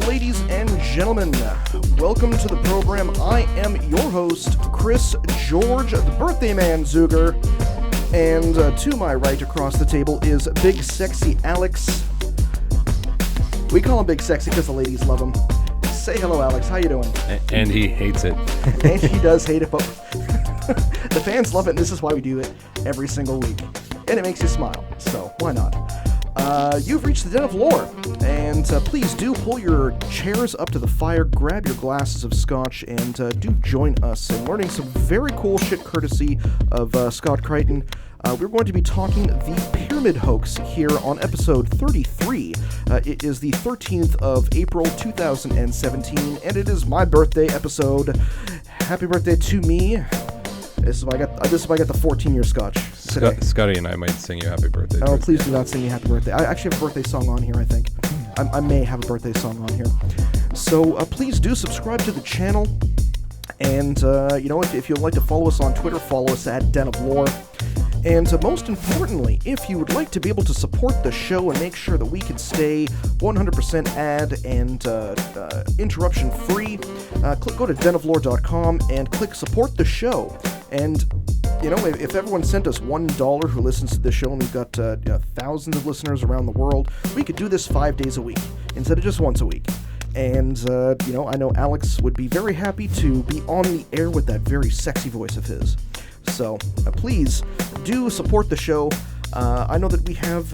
ladies and gentlemen. Welcome to the program. I am your host, Chris George, the birthday man Zuger. And to my right across the table is Big Sexy Alex. We call him Big Sexy because the ladies love him. Say hello, Alex. How you doing? And he hates it. And he does hate it, but the fans love it, and this is why we do it every single week. And it makes you smile, so why not? You've reached the Den of Lore, and please do pull your chairs up to the fire, grab your glasses of scotch, and do join us in learning some very cool shit courtesy of Scott Creighton. We're going to be talking the Pyramid Hoax here on episode 33. It is the 13th of April 2017, and it is my birthday episode. Happy birthday to me. This is why I got the 14-year scotch today. Scotty and I might sing you happy birthday. Oh, please do not sing me happy birthday. I actually have a birthday song on here, I think. I may have a birthday song on here. So please do subscribe to the channel. And, if you'd like to follow us on Twitter, follow us at Den of Lore. And most importantly, if you would like to be able to support the show and make sure that we can stay 100% ad and interruption-free, go to denoflore.com and click support the show. And, if everyone sent us $1 who listens to the show, and we've got thousands of listeners around the world, we could do this 5 days a week instead of just once a week. And, I know Alex would be very happy to be on the air with that very sexy voice of his. So, please do support the show. I know that we have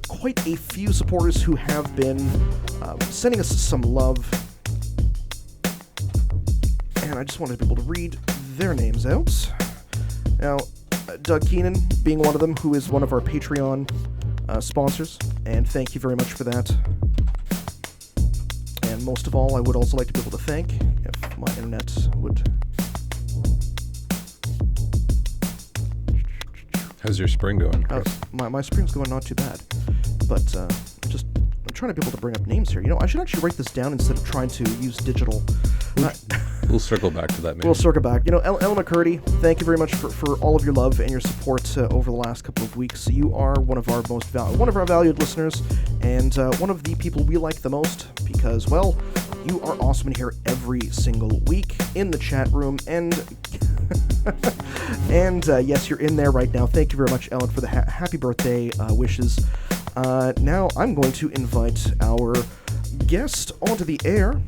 quite a few supporters who have been sending us some love. And I just wanted to be able to read their names out. Now, Doug Keenan being one of them, who is one of our Patreon sponsors. And thank you very much for that. And most of all, I would also like to be able to thank, if my internet would... How's your spring going, Chris? My spring's going not too bad. But I'm trying to be able to bring up names here. I should actually write this down instead of trying to use digital... We'll circle back to that, maybe. We'll circle back. Ellen McCurdy, thank you very much for all of your love and your support over the last couple of weeks. You are one of our valued listeners, and one of the people we like the most because, well, you are awesome in here every single week in the chat room, and and yes, you're in there right now. Thank you very much, Ellen, for the happy birthday wishes. Now I'm going to invite our guest onto the air.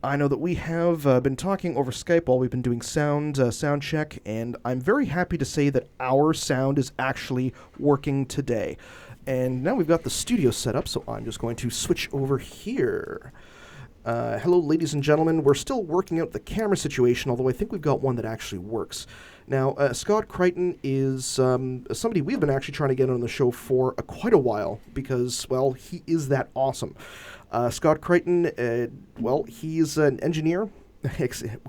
I know that we have been talking over Skype while we've been doing sound check, and I'm very happy to say that our sound is actually working today. And now we've got the studio set up, so I'm just going to switch over here. Hello, ladies and gentlemen. We're still working out the camera situation, although I think we've got one that actually works. Now, Scott Creighton is somebody we've been actually trying to get on the show for quite a while because, well, he is that awesome. Scott Creighton, he's an engineer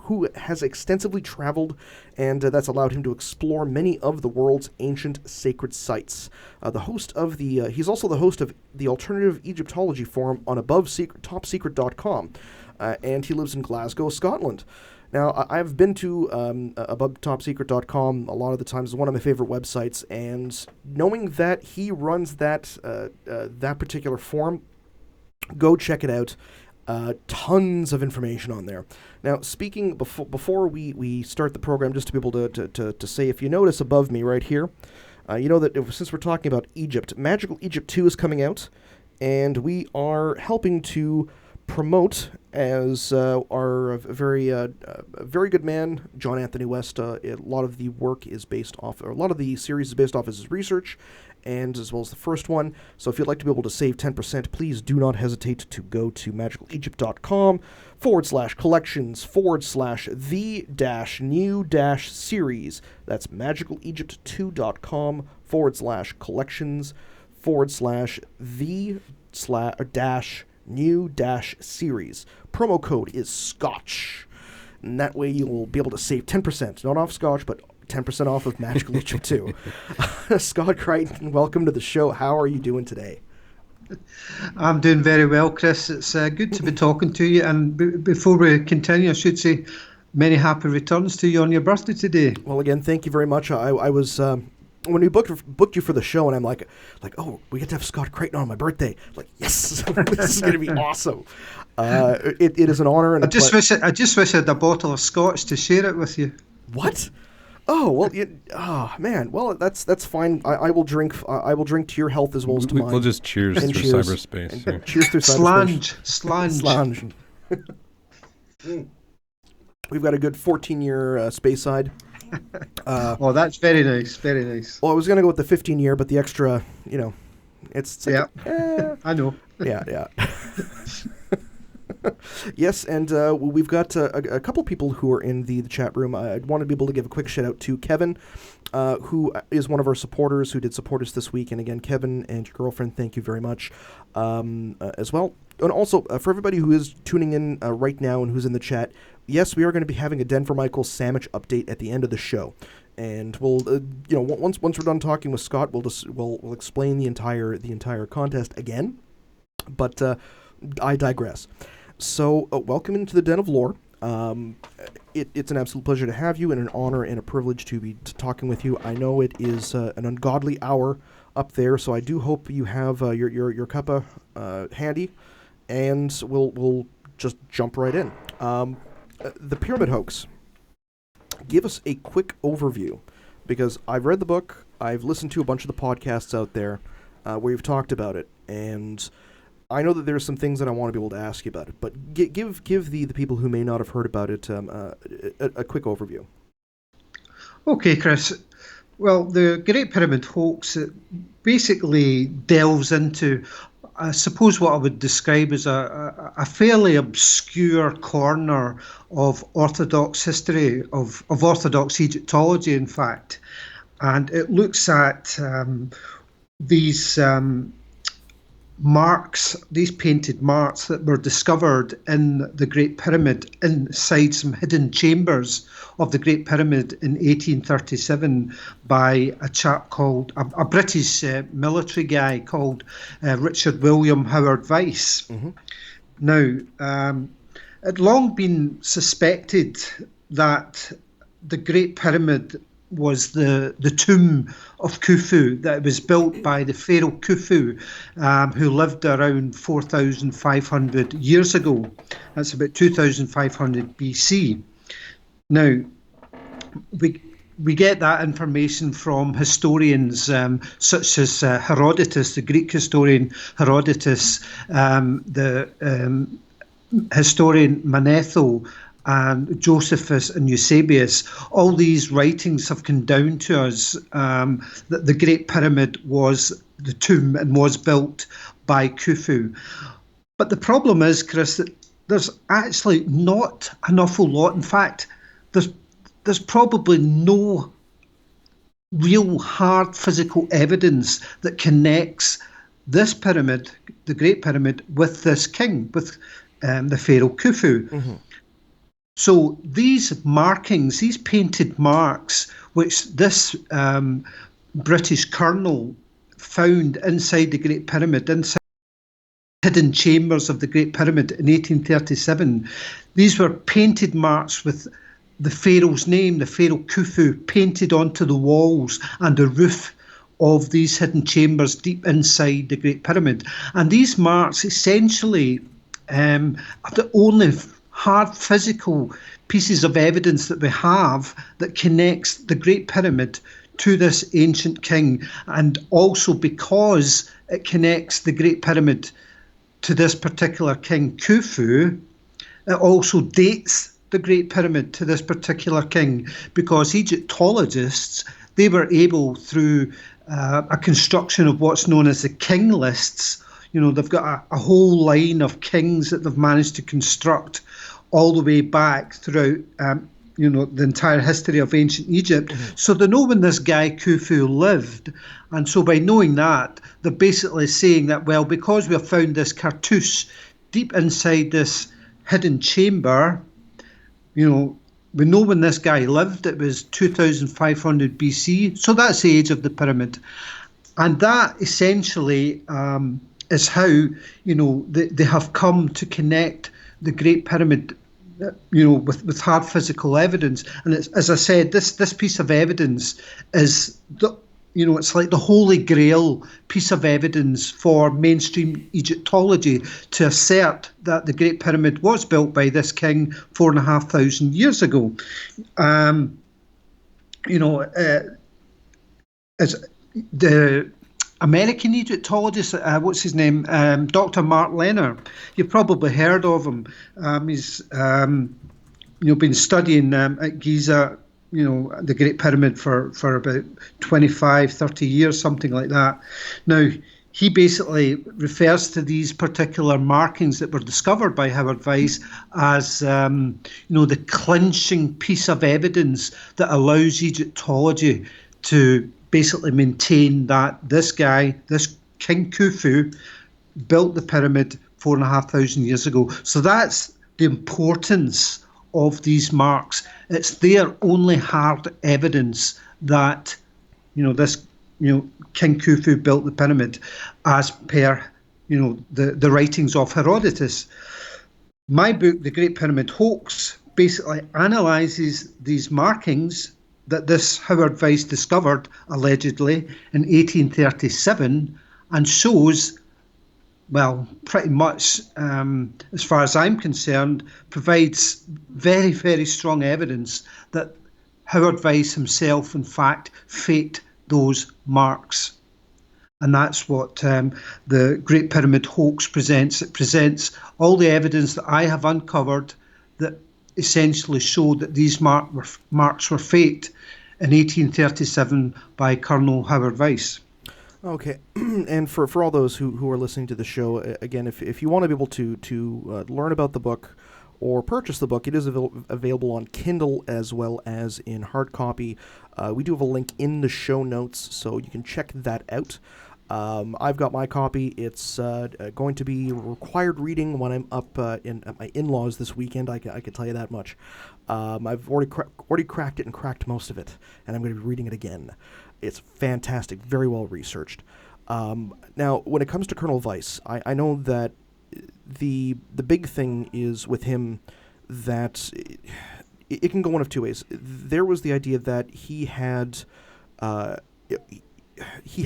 who has extensively traveled, and that's allowed him to explore many of the world's ancient sacred sites. He's also the host of the Alternative Egyptology forum on topsecret.com, and he lives in Glasgow, Scotland. Now, I've been to abovetopsecret.com a lot of the times. It's one of my favorite websites, and knowing that he runs that particular forum, go check it out. Tons of information on there. Now, speaking before we start the program, just to be able to say, if you notice above me right here, you know that since we're talking about Egypt, Magical Egypt 2 is coming out, and we are helping to promote as our very good man, John Anthony West. A lot of the series is based off his research, and as well as the first one. So if you'd like to be able to save 10%, please do not hesitate to go to magicalegypt.com/collections/the-new-series. That's magicalegypt2.com/collections/the-new-series. Promo code is Scotch. And that way you will be able to save 10%, not off Scotch, but 10% off of Magical Egypt 2. Scott Creighton, welcome to the show. How are you doing today? I'm doing very well, Chris. It's good to be talking to you. And before we continue, I should say many happy returns to you on your birthday today. Well, again, thank you very much. I was when we booked you for the show, and I'm like, oh, we get to have Scott Creighton on my birthday. Like, yes, this is going to be awesome. It is an honor. And I just wish I had a bottle of scotch to share it with you. What? Oh well, man. Well, that's fine. I will drink. I will drink to your health as well as to mine. We'll just cheers through cyberspace. Yeah. Cheers through cyberspace. Slange. We've got a good 14-year space side. Oh, that's very nice. Very nice. Well, I was going to go with the 15-year, but the extra, it's like, I know. Yeah. Yes, and we've got a couple people who are in the chat room. I want to be able to give a quick shout out to Kevin, who is one of our supporters, who did support us this week. And again, Kevin and your girlfriend, thank you very much as well. And also, for everybody who is tuning in right now and who's in the chat, yes, we are going to be having a Denver Michael sandwich update at the end of the show. And we'll, once we're done talking with Scott, we'll explain the entire contest again. But I digress. So, welcome into the Den of Lore. It's an absolute pleasure to have you, and an honor and a privilege to be talking with you. I know it is an ungodly hour up there, so I do hope you have your cuppa handy, and we'll just jump right in. The Pyramid Hoax. Give us a quick overview, because I've read the book, I've listened to a bunch of the podcasts out there where you've talked about it, and I know that there's some things that I want to be able to ask you about it, but give the people who may not have heard about it a quick overview. Okay, Chris. Well, the Great Pyramid Hoax basically delves into, I suppose, what I would describe as a fairly obscure corner of Orthodox history, of Orthodox Egyptology, in fact. And it looks at these marks, these painted marks that were discovered in the Great Pyramid inside some hidden chambers of the Great Pyramid in 1837 by a chap called, a British military guy called Richard William Howard Vyse. Mm-hmm. Now, it had long been suspected that the Great Pyramid was the tomb of Khufu, that it was built by the pharaoh Khufu, who lived around 4,500 years ago. That's about 2,500 BC. Now, we get that information from historians such as Herodotus, the Greek historian Herodotus, the historian Manetho, and Josephus and Eusebius. All these writings have come down to us that the Great Pyramid was the tomb and was built by Khufu. But the problem is, Chris, that there's actually not an awful lot. In fact, there's probably no real hard physical evidence that connects this pyramid, the Great Pyramid, with this king, with the pharaoh Khufu. Mm-hmm. So these markings, these painted marks, which this British colonel found inside the Great Pyramid, inside hidden chambers of the Great Pyramid in 1837, these were painted marks with the pharaoh's name, the pharaoh Khufu, painted onto the walls and the roof of these hidden chambers deep inside the Great Pyramid. And these marks essentially are the only hard physical pieces of evidence that we have that connects the Great Pyramid to this ancient king, and also because it connects the Great Pyramid to this particular king Khufu, it also dates the Great Pyramid to this particular king, because Egyptologists, they were able, through a construction of what's known as the king lists, they've got a whole line of kings that they've managed to construct all the way back throughout, the entire history of ancient Egypt. Mm-hmm. So they know when this guy Khufu lived. And so by knowing that, they're basically saying that, well, because we have found this cartouche deep inside this hidden chamber, we know when this guy lived. It was 2,500 BC. So that's the age of the pyramid. And that essentially is how, they have come to connect the Great Pyramid, with hard physical evidence. And it's, as I said, this piece of evidence is the it's like the holy grail piece of evidence for mainstream Egyptology to assert that the Great Pyramid was built by this king 4,500 years ago. As the American Egyptologist, what's his name, Dr. Mark Leonard, you've probably heard of him. He's been studying at Giza, the Great Pyramid for about 25, 30 years, something like that. Now, he basically refers to these particular markings that were discovered by Howard Vyse as, the clinching piece of evidence that allows Egyptology to basically maintain that this guy, this King Khufu, built the pyramid 4,500 years ago. So that's the importance of these marks. It's their only hard evidence that this King Khufu built the pyramid, as per the writings of Herodotus. My book, The Great Pyramid Hoax, basically analyses these markings that this Howard Vyse discovered allegedly in 1837 and shows, well, pretty much, as far as I'm concerned, provides very, very strong evidence that Howard Vyse himself, in fact, faked those marks. And that's what the Great Pyramid Hoax presents. It presents all the evidence that I have uncovered that essentially showed that these marks were faked in 1837 by Colonel Howard Vyse. Okay, and for all those who are listening to the show, again, if you want to be able to learn about the book or purchase the book, it is available on Kindle as well as in hard copy. We do have a link in the show notes, so you can check that out. I've got my copy. It's going to be required reading when I'm up at my in-laws this weekend. I can tell you that much. I've already cracked it and cracked most of it, and I'm going to be reading it again. It's fantastic, very well researched. Now, when it comes to Colonel Vyse, I know that the big thing is with him that it can go one of two ways. There was the idea that he had a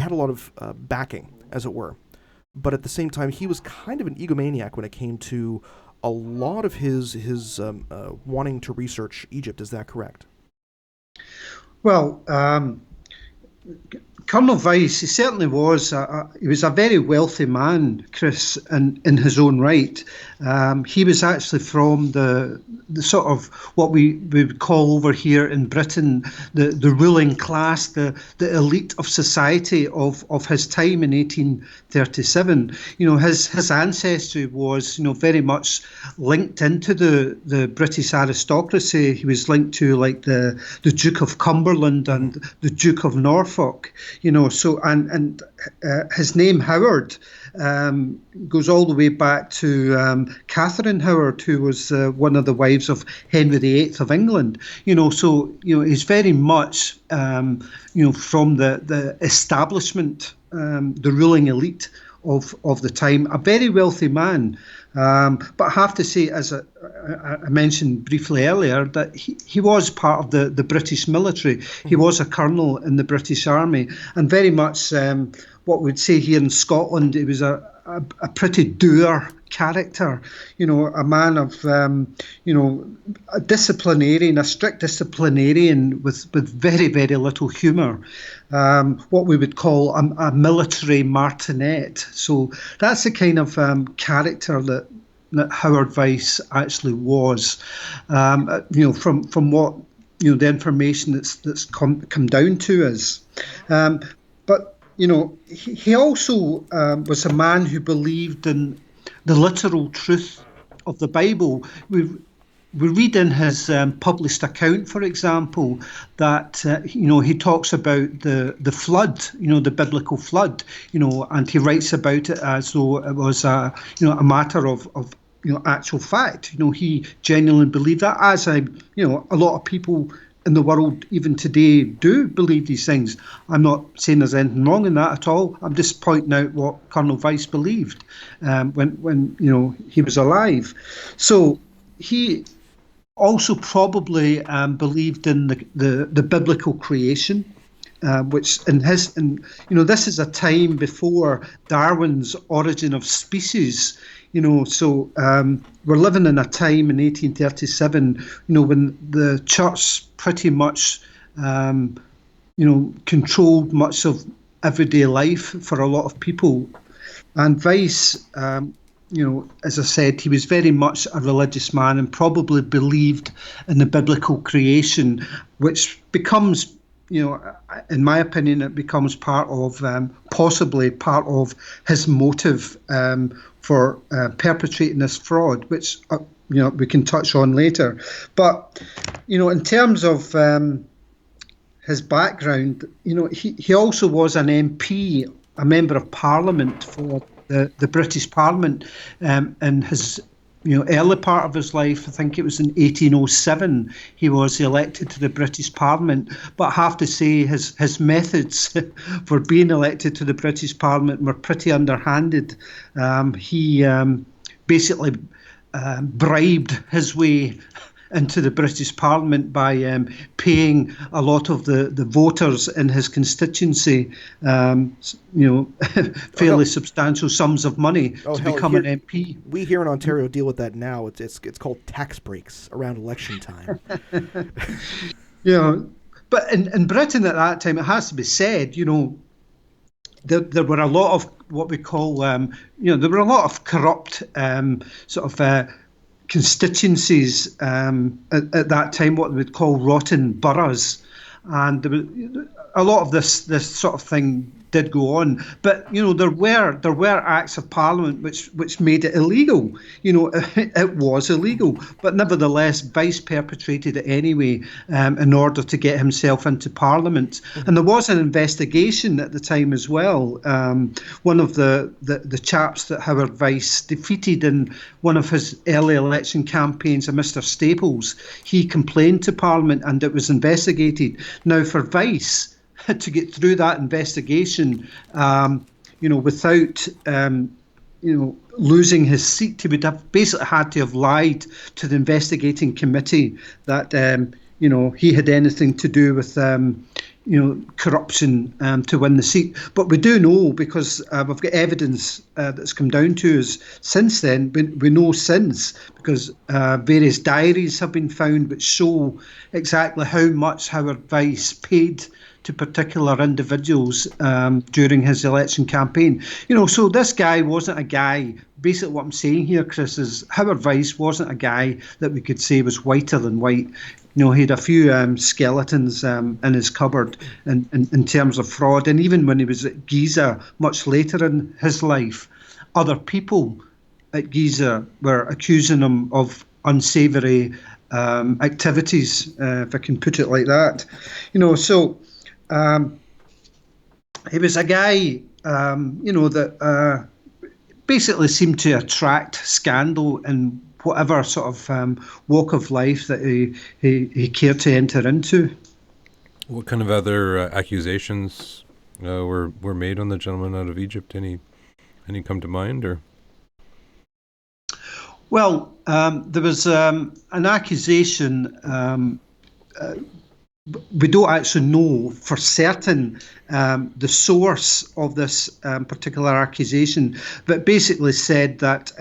lot of backing, as it were, but at the same time, he was kind of an egomaniac when it came to a lot of his wanting to research Egypt. Is that correct? Well, Colonel Vyse, he certainly was. He was a very wealthy man, Chris, in his own right. He was actually from the sort of what we would call over here in Britain the ruling class, the elite of society of his time in 1837. His ancestry was very much linked into the British aristocracy. He was linked to like the Duke of Cumberland and the Duke of Norfolk. So his name Howard goes all the way back to Catherine Howard, who was one of the wives of Henry VIII of England. So he's very much from the establishment, the ruling elite of the time, a very wealthy man. But I have to say, as I mentioned briefly earlier, that he was part of the British military. He was a colonel in the British Army, and very much what we'd say here in Scotland, he was a pretty dour character, a man of, a disciplinarian, a strict disciplinarian with very, very little humour, what we would call a military martinet. So that's the kind of character that Howard Vyse actually was, from what, the information that's come down to us. But he also was a man who believed in the literal truth of the Bible. We read in his published account, for example, that he talks about the flood, the biblical flood, and he writes about it as though it was a matter of actual fact. He genuinely believed that, as a lot of people in the world even today do believe these things. I'm not saying there's anything wrong in that at all. I'm just pointing out what Colonel Vyse believed when he was alive. So he also probably believed in the biblical creation, which this is a time before Darwin's Origin of Species. So we're living in a time in 1837, when the church pretty much, controlled much of everyday life for a lot of people. And Vyse, as I said, he was very much a religious man and probably believed in the biblical creation, which becomes, in my opinion, it becomes possibly part of his motive for perpetrating this fraud, which, we can touch on later. But, in terms of his background, he also was an MP, a member of Parliament for the British Parliament, in his early part of his life. I think it was in 1807 he was elected to the British Parliament. But I have to say his methods for being elected to the British Parliament were pretty underhanded. He basically bribed his way into the British Parliament by paying a lot of the voters in his constituency, fairly substantial sums of money to become an MP. We here in Ontario deal with that now. It's called tax breaks around election time. But in Britain at that time, it has to be said, there were a lot of what we call, there were a lot of corrupt constituencies at that time, what we would call rotten boroughs, and there was a lot of this sort of thing did go on. But there were acts of Parliament which made it illegal. It was illegal, but nevertheless Vyse perpetrated it anyway in order to get himself into Parliament. And there was an investigation at the time as well. One of the chaps that Howard Vyse defeated in one of his early election campaigns, a Mr. Staples, he complained to Parliament and it was investigated. Now for Vyse to get through that investigation, without, losing his seat, he would have basically had to have lied to the investigating committee that, he had anything to do with, corruption to win the seat. But we do know, because we've got evidence that's come down to us since then. We know since, because various diaries have been found which show exactly how much Howard Vyse paid to particular individuals during his election campaign. So this guy wasn't a guy, basically what I'm saying here, Chris, is Howard Vyse wasn't a guy that we could say was whiter than white. He had a few skeletons in his cupboard in terms of fraud. And even when he was at Giza, much later in his life, other people at Giza were accusing him of unsavoury activities, if I can put it like that. He was a guy, that basically seemed to attract scandal in whatever sort of walk of life that he cared to enter into. What kind of other accusations were made on the gentleman out of Egypt? Any come to mind, or? Well, there was an accusation. We don't actually know for certain the source of this particular accusation, but basically said that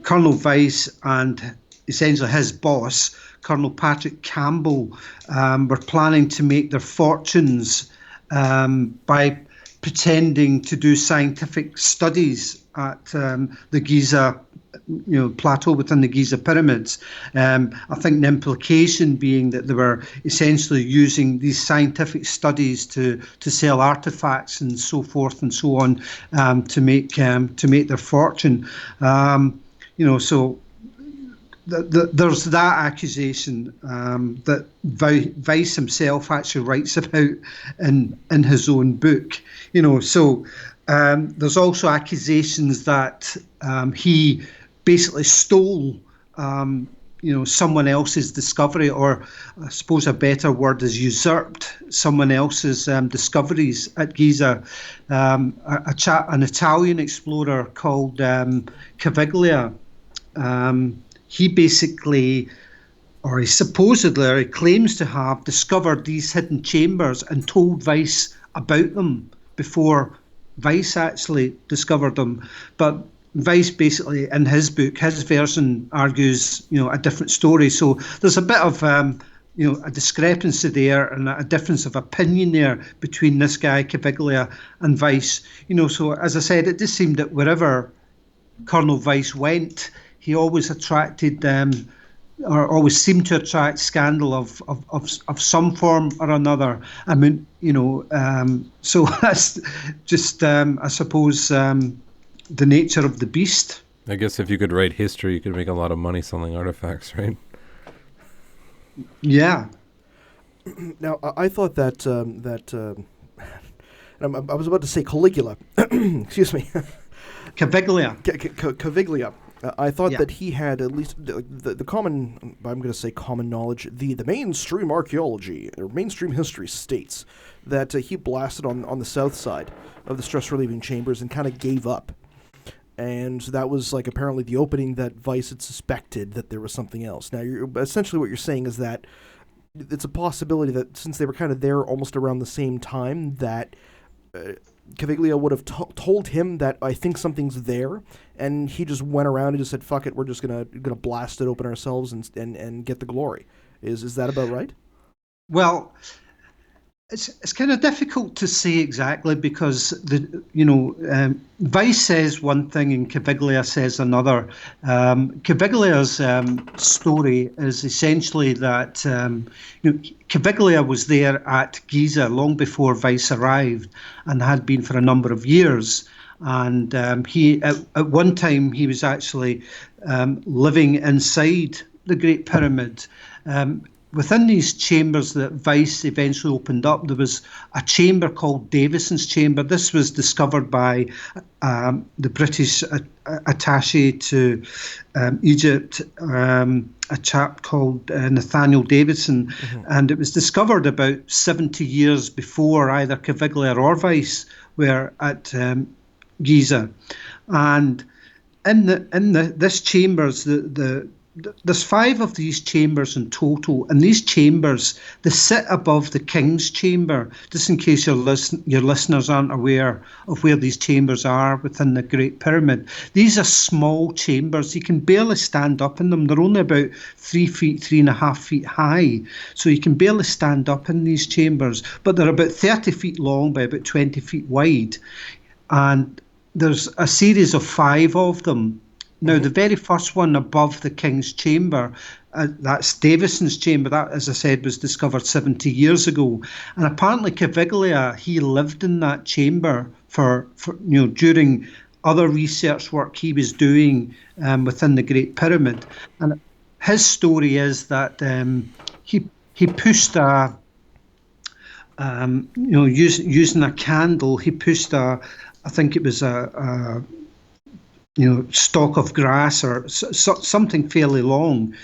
Colonel Vyse and essentially his boss, Colonel Patrick Campbell, were planning to make their fortunes by pretending to do scientific studies at the Giza plateau within the Giza pyramids. I think the implication being that they were essentially using these scientific studies to sell artifacts and so forth and so on, to make their fortune. So there's that accusation that Vyse himself actually writes about in his own book. So there's also accusations that he basically stole, someone else's discovery, or I suppose a better word is usurped someone else's discoveries at Giza. An Italian explorer called Caviglia, he basically or he supposedly, or he claims to have discovered these hidden chambers and told Vyse about them before Vyse actually discovered them. But Vyse basically, in his book, his version argues, a different story. So there's a bit of, a discrepancy there and a difference of opinion there between this guy, Caviglia, and Vyse. So as I said, it just seemed that wherever Colonel Vyse went, he always attracted or always seemed to attract scandal of some form or another. I mean, so that's just, I suppose, the nature of the beast. I guess if you could write history, you could make a lot of money selling artifacts, right? Yeah. Now, I thought that I was about to say Caligula. Excuse me. Caviglia. Caviglia. I thought Yeah. that he had at least the common, I'm going to say common knowledge, the mainstream archaeology or mainstream history states that he blasted on the south side of the stress relieving chambers and kind of gave up. And that was like apparently the opening that Vyse had suspected that there was something else. Now, essentially what you're saying is that it's a possibility that since they were kind of there almost around the same time, that Caviglia would have told him that I think something's there, and he just went around and just said, "Fuck it, we're just gonna blast it open ourselves and get the glory." Is that about right? Well, it's kind of difficult to say exactly because Vyse says one thing and Caviglia says another. Caviglia's story is essentially that Caviglia was there at Giza long before Vyse arrived and had been for a number of years. And he at one time he was actually living inside the Great Pyramid. Within these chambers that Vyse eventually opened up, there was a chamber called Davison's Chamber. This was discovered by the British attaché to Egypt, a chap called Nathaniel Davison, and it was discovered about 70 years before either Caviglia or Vyse were at Giza. And in this chambers, there's 5 of these chambers in total, and these chambers, they sit above the king's chamber, just in case your listeners aren't aware of where these chambers are within the Great Pyramid. These are small chambers. You can barely stand up in them. They're only about 3.5 feet high, so you can barely stand up in these chambers, but they're about 30 feet long by about 20 feet wide, and there's a series of 5 of them. Now, the very first one above the King's Chamber, that's Davison's Chamber. That, as I said, was discovered 70 years ago. And apparently Caviglia, he lived in that chamber for during other research work he was doing within the Great Pyramid. And his story is that he pushed using a candle, he pushed I think it was a stalk of grass or something fairly long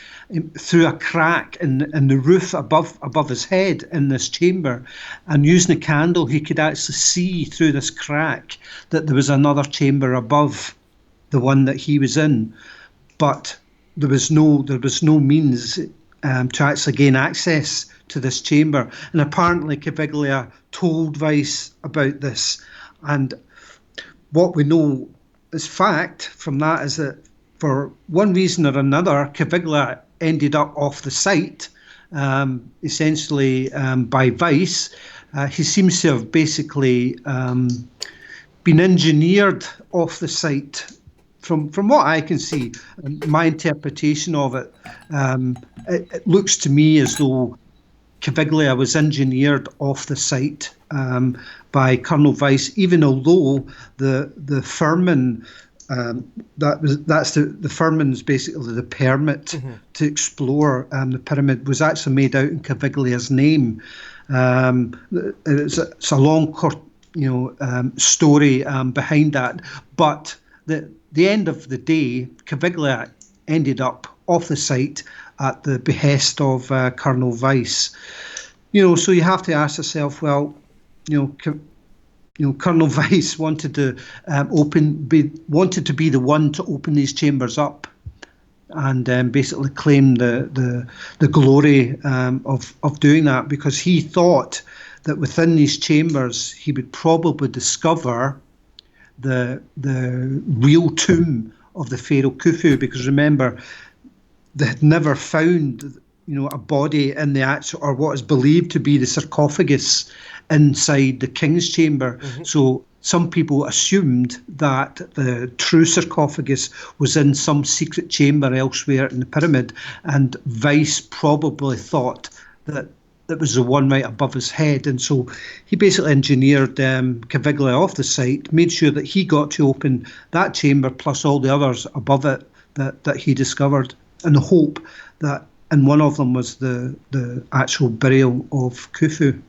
through a crack in the roof above his head in this chamber, and using a candle he could actually see through this crack that there was another chamber above the one that he was in, but there was no means to actually gain access to this chamber. And apparently Caviglia told Vyse about this, and what we know as fact from that is that for one reason or another, Caviglia ended up off the site, essentially by Vyse. He seems to have basically been engineered off the site. From what I can see, my interpretation of it, it looks to me as though Caviglia was engineered off the site by Colonel Vyse, even although the firman, that's the firman's basically the permit to explore the pyramid was actually made out in Caviglia's name. It's a long story behind that, but the end of the day, Caviglia ended up off the site at the behest of Colonel Vyse. So you have to ask yourself, well, Colonel Vyse wanted to be the one to open these chambers up. and basically claim the glory of doing that, because he thought that within these chambers he would probably discover the real tomb of the pharaoh Khufu, because remember, they had never found a body in the actual, or what is believed to be the sarcophagus inside the king's chamber. So some people assumed that the true sarcophagus was in some secret chamber elsewhere in the pyramid, and Vyse probably thought that that was the one right above his head. And so he basically engineered Caviglia off the site, made sure that he got to open that chamber plus all the others above it that he discovered, in the hope that in one of them was the actual burial of Khufu.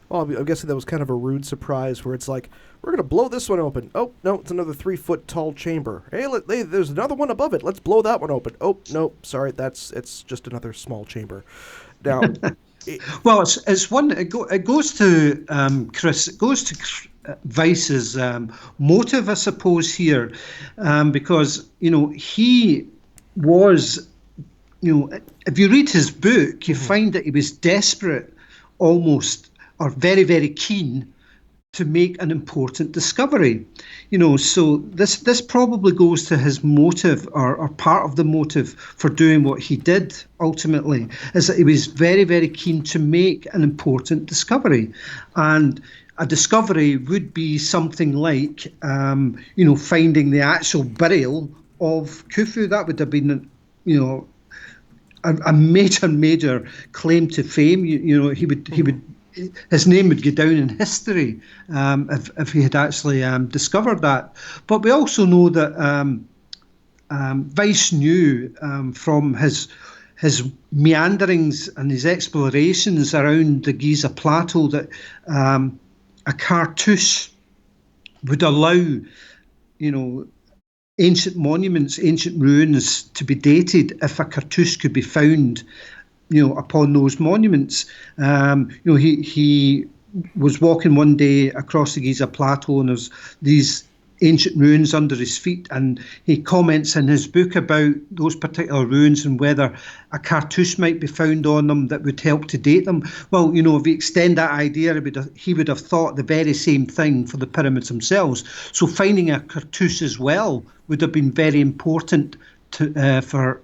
Well, I'm guessing that was kind of a rude surprise, where it's like, we're going to blow this one open. Oh, no, it's another 3-foot tall chamber. Hey, there's another one above it. Let's blow that one open. Oh, no, sorry, it's just another small chamber. Now, well, it's one. It goes to Chris. It goes to Vyse's motive, I suppose, here, because he was, if you read his book, you find that he was desperate, almost, or very, very keen to make an important discovery. So this probably goes to his motive, or part of the motive for doing what he did ultimately, is that he was very, very keen to make an important discovery. And a discovery would be something like, finding the actual burial of Khufu. That would have been, a major claim to fame. He would his name would go down in history if he had actually discovered that. But we also know that Vyse knew from his meanderings and his explorations around the Giza plateau that a cartouche would allow, ancient monuments, ancient ruins to be dated if a cartouche could be found, upon those monuments. He was walking one day across the Giza plateau, and there's these ancient ruins under his feet, and he comments in his book about those particular ruins and whether a cartouche might be found on them that would help to date them. Well, if we extend that idea, he would have thought the very same thing for the pyramids themselves. So finding a cartouche as well would have been very important for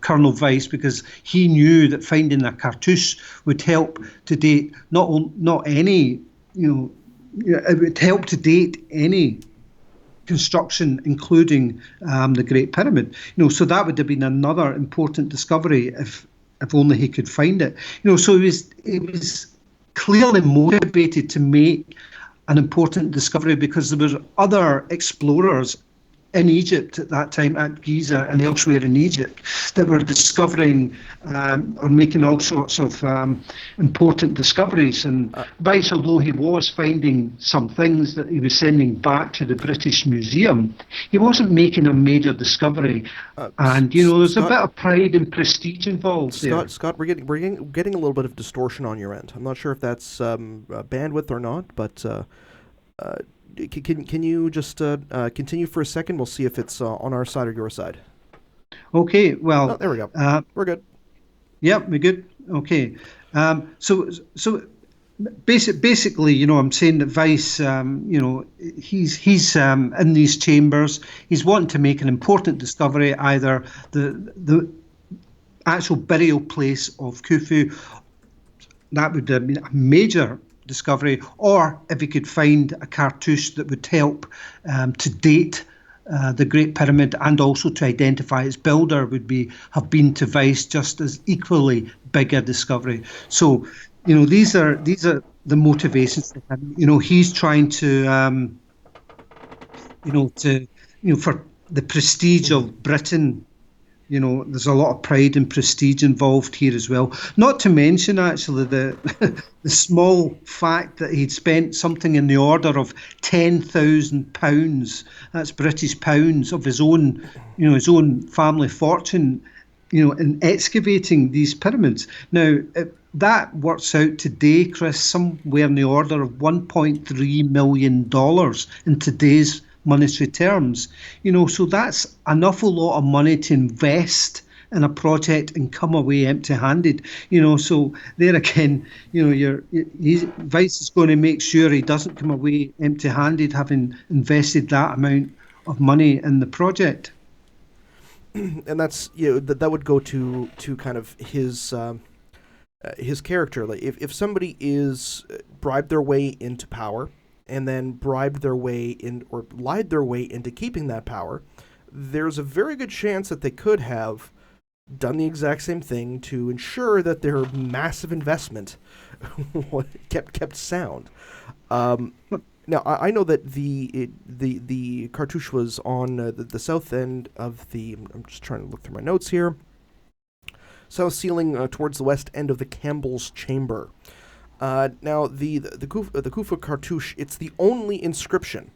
Colonel Vyse, because he knew that finding a cartouche would help to date it would help to date any construction, including the Great Pyramid. So that would have been another important discovery if only he could find it. So he was clearly motivated to make an important discovery, because there were other explorers in Egypt at that time, at Giza and elsewhere in Egypt, that were discovering or making all sorts of important discoveries. And Vyse, although he was finding some things that he was sending back to the British Museum, he wasn't making a major discovery. And there's Scott, a bit of pride and prestige involved there. Scott, we're getting a little bit of distortion on your end. I'm not sure if that's bandwidth or not, but Can you just continue for a second? We'll see if it's on our side or your side. Okay, well... Oh, there we go. We're good. Yep, we're good. Okay. So basically, I'm saying that Vyse, he's in these chambers. He's wanting to make an important discovery, either the actual burial place of Khufu. That would have been a major discovery, or if he could find a cartouche that would help to date the Great Pyramid and also to identify its builder, would have been to Vyse just as equally big a discovery. So, these are the motivations. He's trying to, for the prestige of Britain. There's a lot of pride and prestige involved here as well. Not to mention, actually, the small fact that he'd spent something in the order of £10,000, that's British pounds, of his own family fortune, in excavating these pyramids. Now, that works out today, Chris, somewhere in the order of $1.3 million in today's monetary terms. So that's an awful lot of money to invest in a project and come away empty-handed. So there again, Vyse is going to make sure he doesn't come away empty-handed, having invested that amount of money in the project. And that's that would go to kind of his character. Like if somebody is bribed their way into power and then bribed their way in or lied their way into keeping that power, there's a very good chance that they could have done the exact same thing to ensure that their massive investment kept sound. Now I know that the cartouche was on the south end of the. I'm just trying to look through my notes here. South ceiling towards the west end of the Campbell's chamber. Now the Khufu cartouche, it's the only inscription,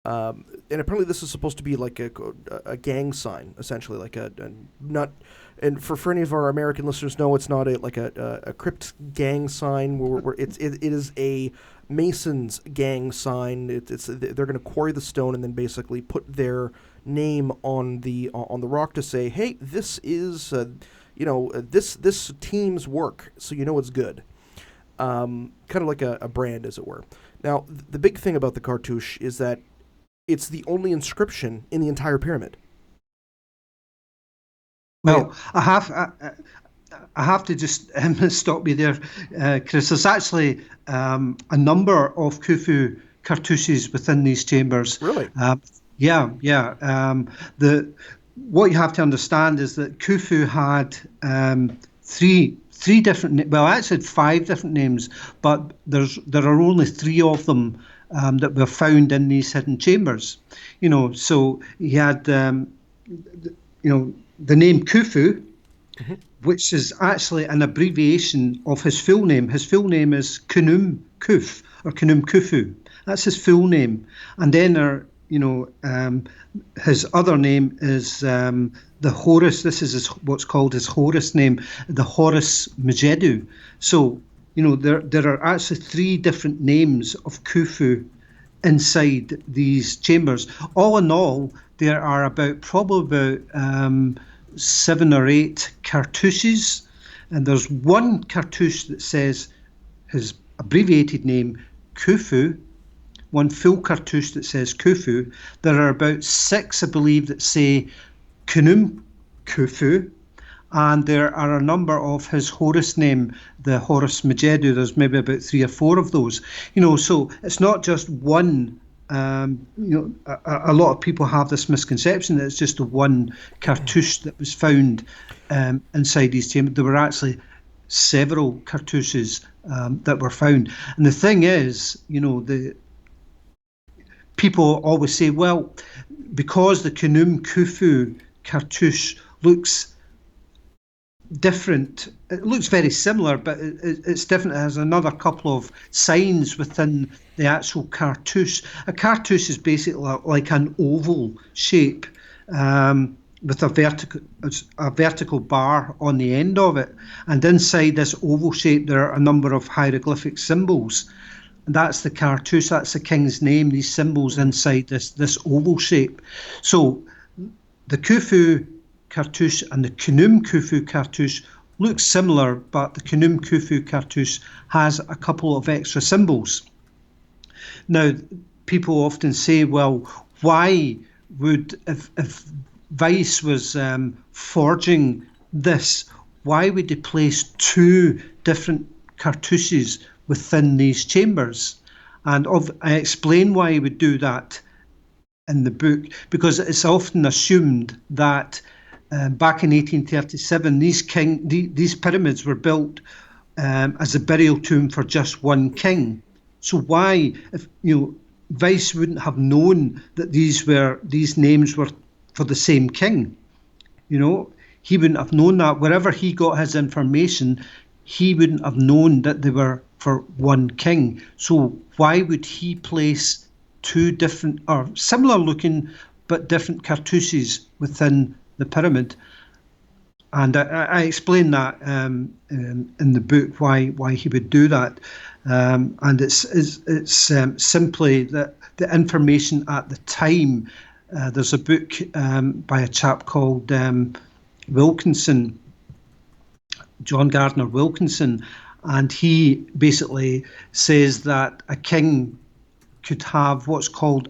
and apparently this is supposed to be like a gang sign, essentially, like a not. And for any of our American listeners, no, it's not a crypt gang sign. Where it is a Mason's gang sign. They're going to quarry the stone and then basically put their name on the rock to say, hey, this is this team's work, so it's good. Kind of like a brand, as it were. Now, the big thing about the cartouche is that it's the only inscription in the entire pyramid. Well, I have to just stop you there, Chris. There's actually a number of Khufu cartouches within these chambers. Really? Yeah. What you have to understand is that Khufu had three different, well, actually 5 different names, but there are only 3 of them that were found in these hidden chambers. So he had the name Khufu, mm-hmm. which is actually an abbreviation of his full name. His full name is Khnum Khuf or Khnum Khufu. That's his full name. And then his other name is the Horus. This is what's called his Horus name, the Horus Majedu. So there are actually 3 different names of Khufu inside these chambers. All in all, there are probably about 7 or 8 cartouches, and there's one cartouche that says his abbreviated name Khufu, one full cartouche that says Khufu. There are about 6, I believe, that say Khnum Khufu, and there are a number of his Horus name, the Horus Majedu. There's maybe about 3 or 4 of those. So it's not just one. A lot of people have this misconception that it's just the one cartouche that was found inside these chambers. There were actually several cartouches that were found. And the thing is, the people always say, well, because the Khnum Khufu cartouche looks different, it looks very similar, but it's different. It has another couple of signs within the actual cartouche. A cartouche is basically like an oval shape with a vertical bar on the end of it, and inside this oval shape there are a number of hieroglyphic symbols. And that's the cartouche, that's the king's name, these symbols inside this oval shape. So the Khufu cartouche and the Khnum Khufu cartouche look similar, but the Khnum Khufu cartouche has a couple of extra symbols. Now, people often say, well, why would, if Vyse was forging this, why would they place 2 different cartouches within these chambers? And I explain why he would do that in the book, because it's often assumed that back in 1837, these pyramids were built as a burial tomb for just one king. So why, if Vyse wouldn't have known that these names were for the same king? He wouldn't have known that. Wherever he got his information, he wouldn't have known that they were for one king. So why would he place 2 different or similar looking but different cartouches within the pyramid? And I explain that in the book why he would do that, and it's simply that the information at the time. There's a book by a chap called Wilkinson, John Gardner Wilkinson, and he basically says that a king could have what's called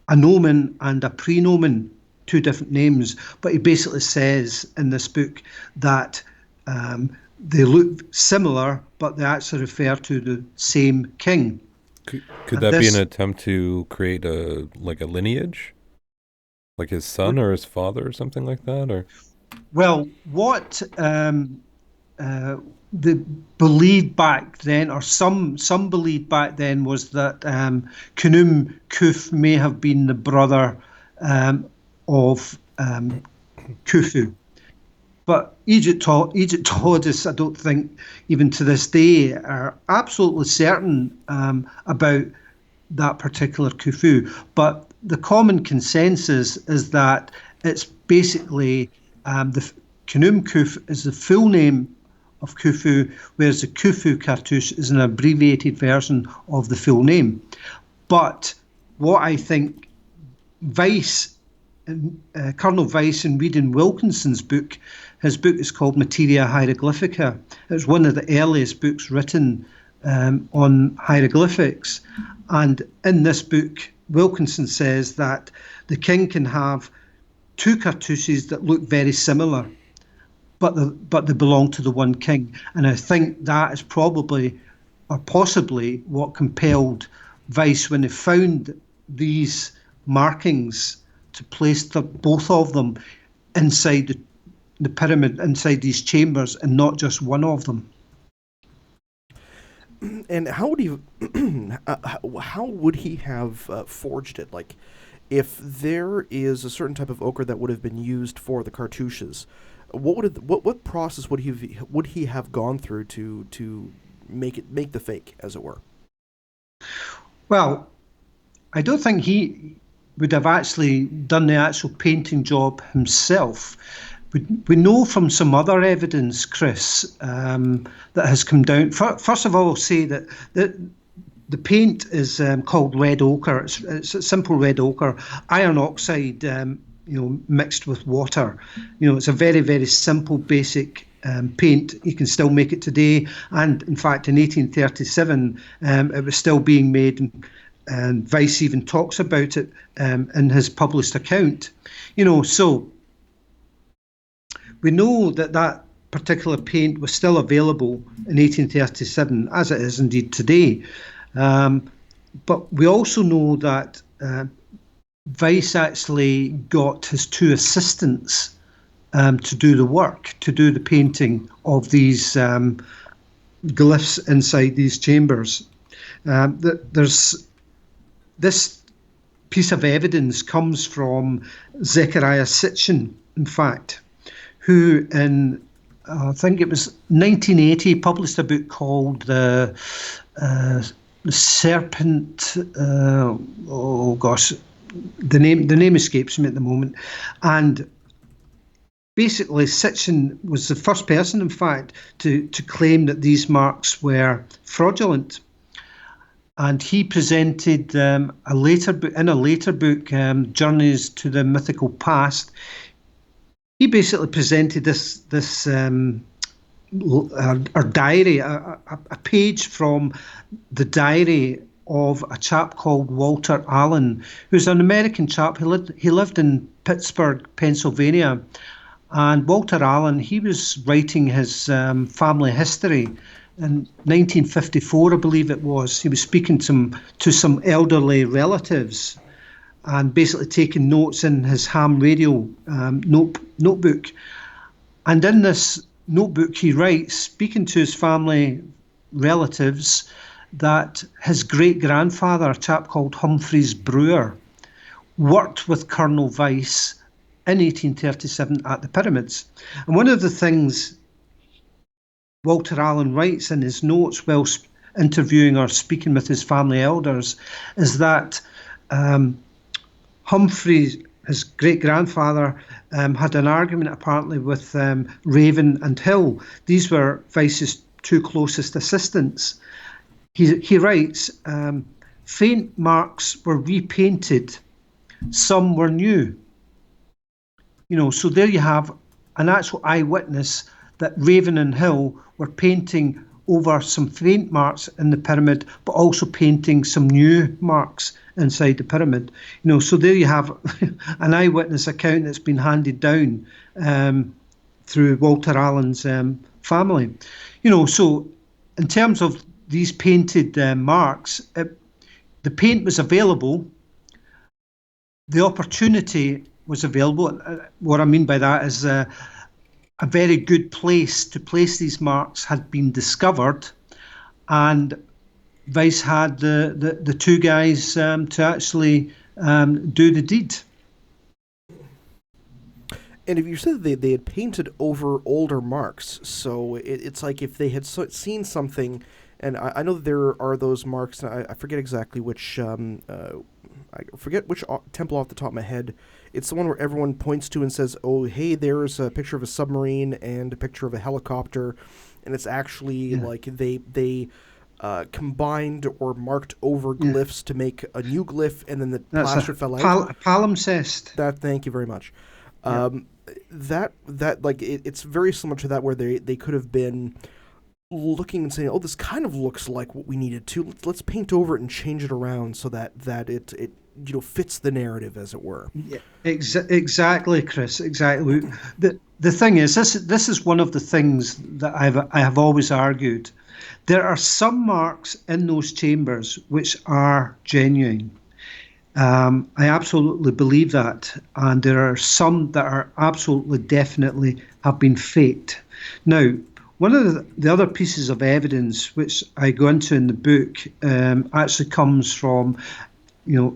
a nomen and a prenomen, two different names, but he basically says in this book that they look similar, but they actually refer to the same king. Could that be an attempt to create a lineage? Like his son or his father or something like that? Or well, what they believed back then, or some believed back then, was that Khufu may have been the brother of Khufu. But Egyptologists, I don't think, even to this day, are absolutely certain about that particular Khufu. But the common consensus is that it's basically the Khufu is the full name of Khufu, whereas the Khufu cartouche is an abbreviated version of the full name. But what I think Vyse, Colonel Vyse, in reading Wilkinson's book, his book is called Materia Hieroglyphica. It's one of the earliest books written on hieroglyphics. And in this book, Wilkinson says that the king can have two cartouches that look very similar, but they belong to the one king. And I think that is probably, or possibly, what compelled Vyse, when they found these markings, to place both of them inside the pyramid, inside these chambers, and not just one of them. And how would he how would he have forged it? Like, if there is a certain type of ochre that would have been used for the cartouches, what process would he have gone through to make the fake, as it were? Well, I don't think he would have actually done the actual painting job himself. We know from some other evidence, Chris, that has come down. First of all, I'll say that the paint is called red ochre. It's a simple red ochre, iron oxide, mixed with water. It's a very, very simple, basic paint. You can still make it today, and in fact, in 1837, it was still being made. And Vyse even talks about it in his published account. So we know that particular paint was still available in 1837, as it is indeed today. But we also know that Vyse actually got his two assistants to do the work, to do the painting of these glyphs inside these chambers. There's this piece of evidence comes from Zechariah Sitchin, in fact, who in, I think it was 1980, published a book called The Serpent, the name escapes me at the moment. And basically Sitchin was the first person, in fact, to claim that these marks were fraudulent. And he presented in a later book, Journeys to the Mythical Past. He basically presented this diary, a page from the diary of a chap called Walter Allen, who's an American chap. He lived in Pittsburgh, Pennsylvania. And Walter Allen, he was writing his family history. In 1954, I believe it was, he was speaking to some elderly relatives and basically taking notes in his ham radio notebook. And in this notebook, he writes, speaking to his family relatives, that his great-grandfather, a chap called Humphreys Brewer, worked with Colonel Vyse in 1837 at the pyramids. And one of the things Walter Allen writes in his notes whilst interviewing or speaking with his family elders is that Humphrey, his great-grandfather, had an argument apparently with Raven and Hill. These were Vyse's two closest assistants. He writes, faint marks were repainted, some were new. So there you have an actual eyewitness that Raven and Hill were painting over some faint marks in the pyramid, but also painting some new marks inside the pyramid. So there you have an eyewitness account that's been handed down through Walter Allen's family. So in terms of these painted marks, the paint was available, the opportunity was available. What I mean by that is a very good place to place these marks had been discovered, and Vyse had the two guys to actually do the deed. And if you said that they had painted over older marks, so it's like if they had seen something, and I know that there are those marks, I forget exactly which, I forget which temple off the top of my head. It's the one where everyone points to and says, oh, hey, there's a picture of a submarine and a picture of a helicopter, and it's actually like they combined or marked over glyphs to make a new glyph, and then the plaster fell out. Palimpsest. Thank you very much. That like it's very similar to that, where they could have been looking and saying, oh, this kind of looks like what we needed to. Let's paint over it and change it around so that it fits the narrative, as it were. Yeah, exactly, Chris. Exactly. The thing is, this is one of the things that I have always argued. There are some marks in those chambers which are genuine. I absolutely believe that, and there are some that are absolutely definitely have been faked. Now, one of the other pieces of evidence which I go into in the book actually comes from,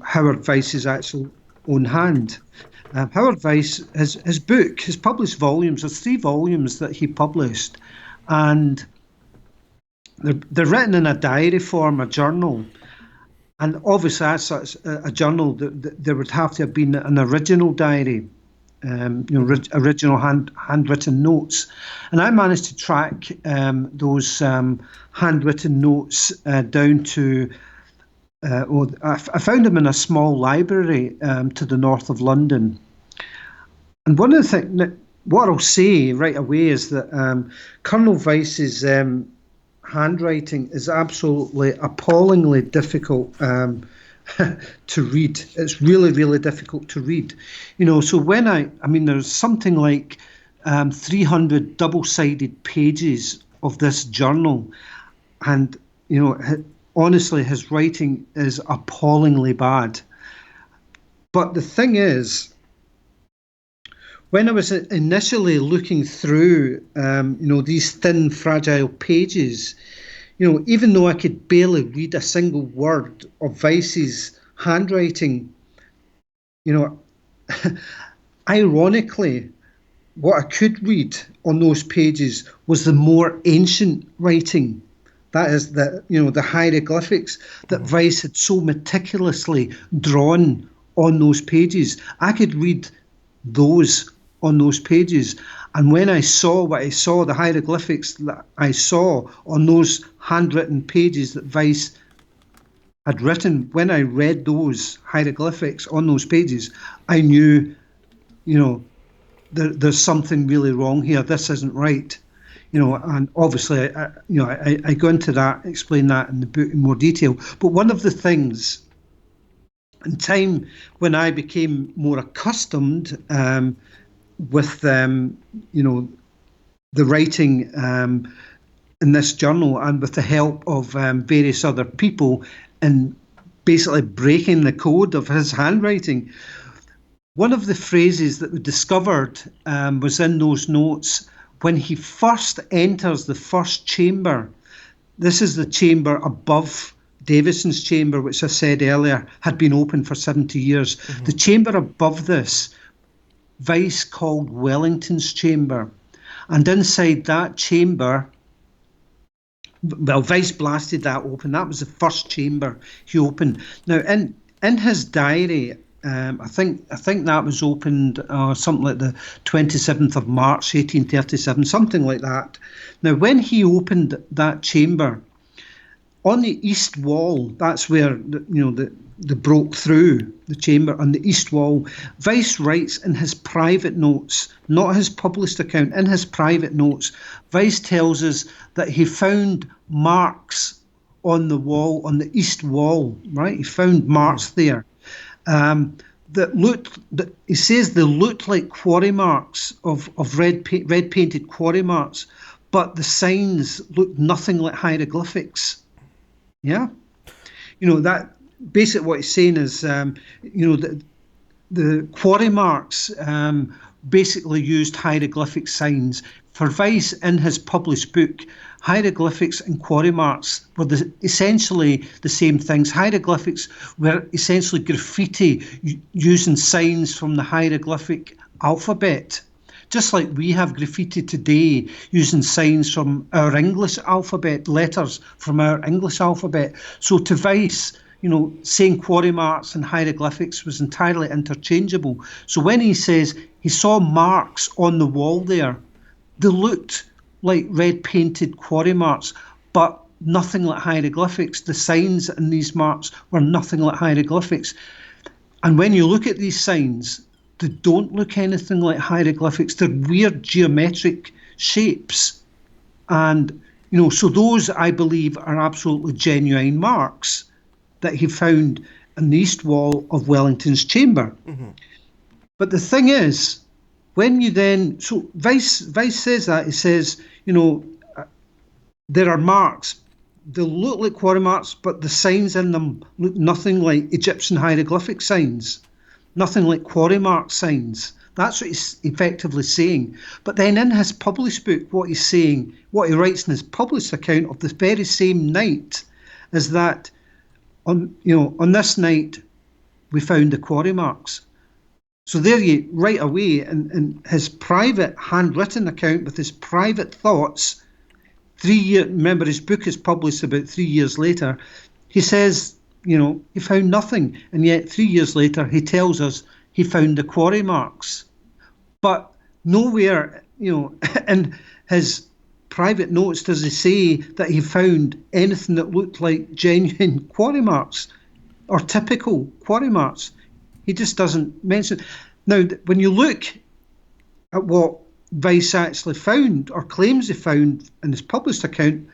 Howard Vyse's actual own hand. Howard Vyse, his book, his published volumes, there's 3 volumes that he published, and they're written in a diary form, a journal. And obviously, as such, a journal, there would have to have been an original diary, original handwritten notes. And I managed to track those handwritten notes down to, I found them in a small library to the north of London. And one of the things, what I'll say right away is that Colonel Vyse's handwriting is absolutely appallingly difficult to read. It's really, really difficult to read. So when there's something like 300 double-sided pages of this journal, and honestly, his writing is appallingly bad. But the thing is, when I was initially looking through, these thin, fragile pages, even though I could barely read a single word of Vyse's handwriting, ironically, what I could read on those pages was the more ancient writing. That is the hieroglyphics that Vyse had so meticulously drawn on those pages. I could read those on those pages, and when I saw what I saw, the hieroglyphics that I saw on those handwritten pages that Vyse had written, when I read those hieroglyphics on those pages, I knew, there's something really wrong here. This isn't right. And obviously, I go into that, explain that in the book in more detail. But one of the things, in time when I became more accustomed with the writing in this journal, and with the help of various other people in basically breaking the code of his handwriting, one of the phrases that we discovered was in those notes when he first enters the first chamber. This is the chamber above Davison's chamber, which I said earlier had been open for 70 years. Mm-hmm. The chamber above this, Vyse called Wellington's chamber. And inside that chamber, Vyse blasted that open. That was the first chamber he opened. Now, in his diary, I think that was opened something like the 27th of March, 1837, something like that. Now, when he opened that chamber, on the east wall, that's where they broke through the chamber. On the east wall, Vyse writes in his private notes, not his published account, in his private notes, Vyse tells us that he found marks on the wall, on the east wall, right? He found marks there that he says they looked like quarry marks of red painted quarry marks, but the signs looked nothing like hieroglyphics. Yeah, that basically what he's saying is, the quarry marks basically used hieroglyphic signs. For Vyse, in his published book, hieroglyphics and quarry marks were essentially the same things. Hieroglyphics were essentially graffiti using signs from the hieroglyphic alphabet, just like we have graffiti today using signs from our English alphabet, letters from our English alphabet. So to Vyse, saying quarry marks and hieroglyphics was entirely interchangeable. So when he says he saw marks on the wall there, they looked like red painted quarry marks, but nothing like hieroglyphics. The signs in these marks were nothing like hieroglyphics. And when you look at these signs, they don't look anything like hieroglyphics. They're weird geometric shapes. And, so those, I believe, are absolutely genuine marks that he found in the east wall of Wellington's chamber. Mm-hmm. But the thing is, when you then, so Vyse says that, he says, there are marks. They look like quarry marks, but the signs in them look nothing like Egyptian hieroglyphic signs, nothing like quarry mark signs. That's what he's effectively saying. But then in his published book, what he's saying, what he writes in his published account of the very same night, is that on this night we found the quarry marks. So there you, right away, in his private handwritten account with his private thoughts, remember his book is published about 3 years later, he says, he found nothing. And yet 3 years later, he tells us he found the quarry marks. But nowhere, in his private notes does he say that he found anything that looked like genuine quarry marks or typical quarry marks. He just doesn't mention. Now, when you look at what Vyse actually found or claims he found in his published account,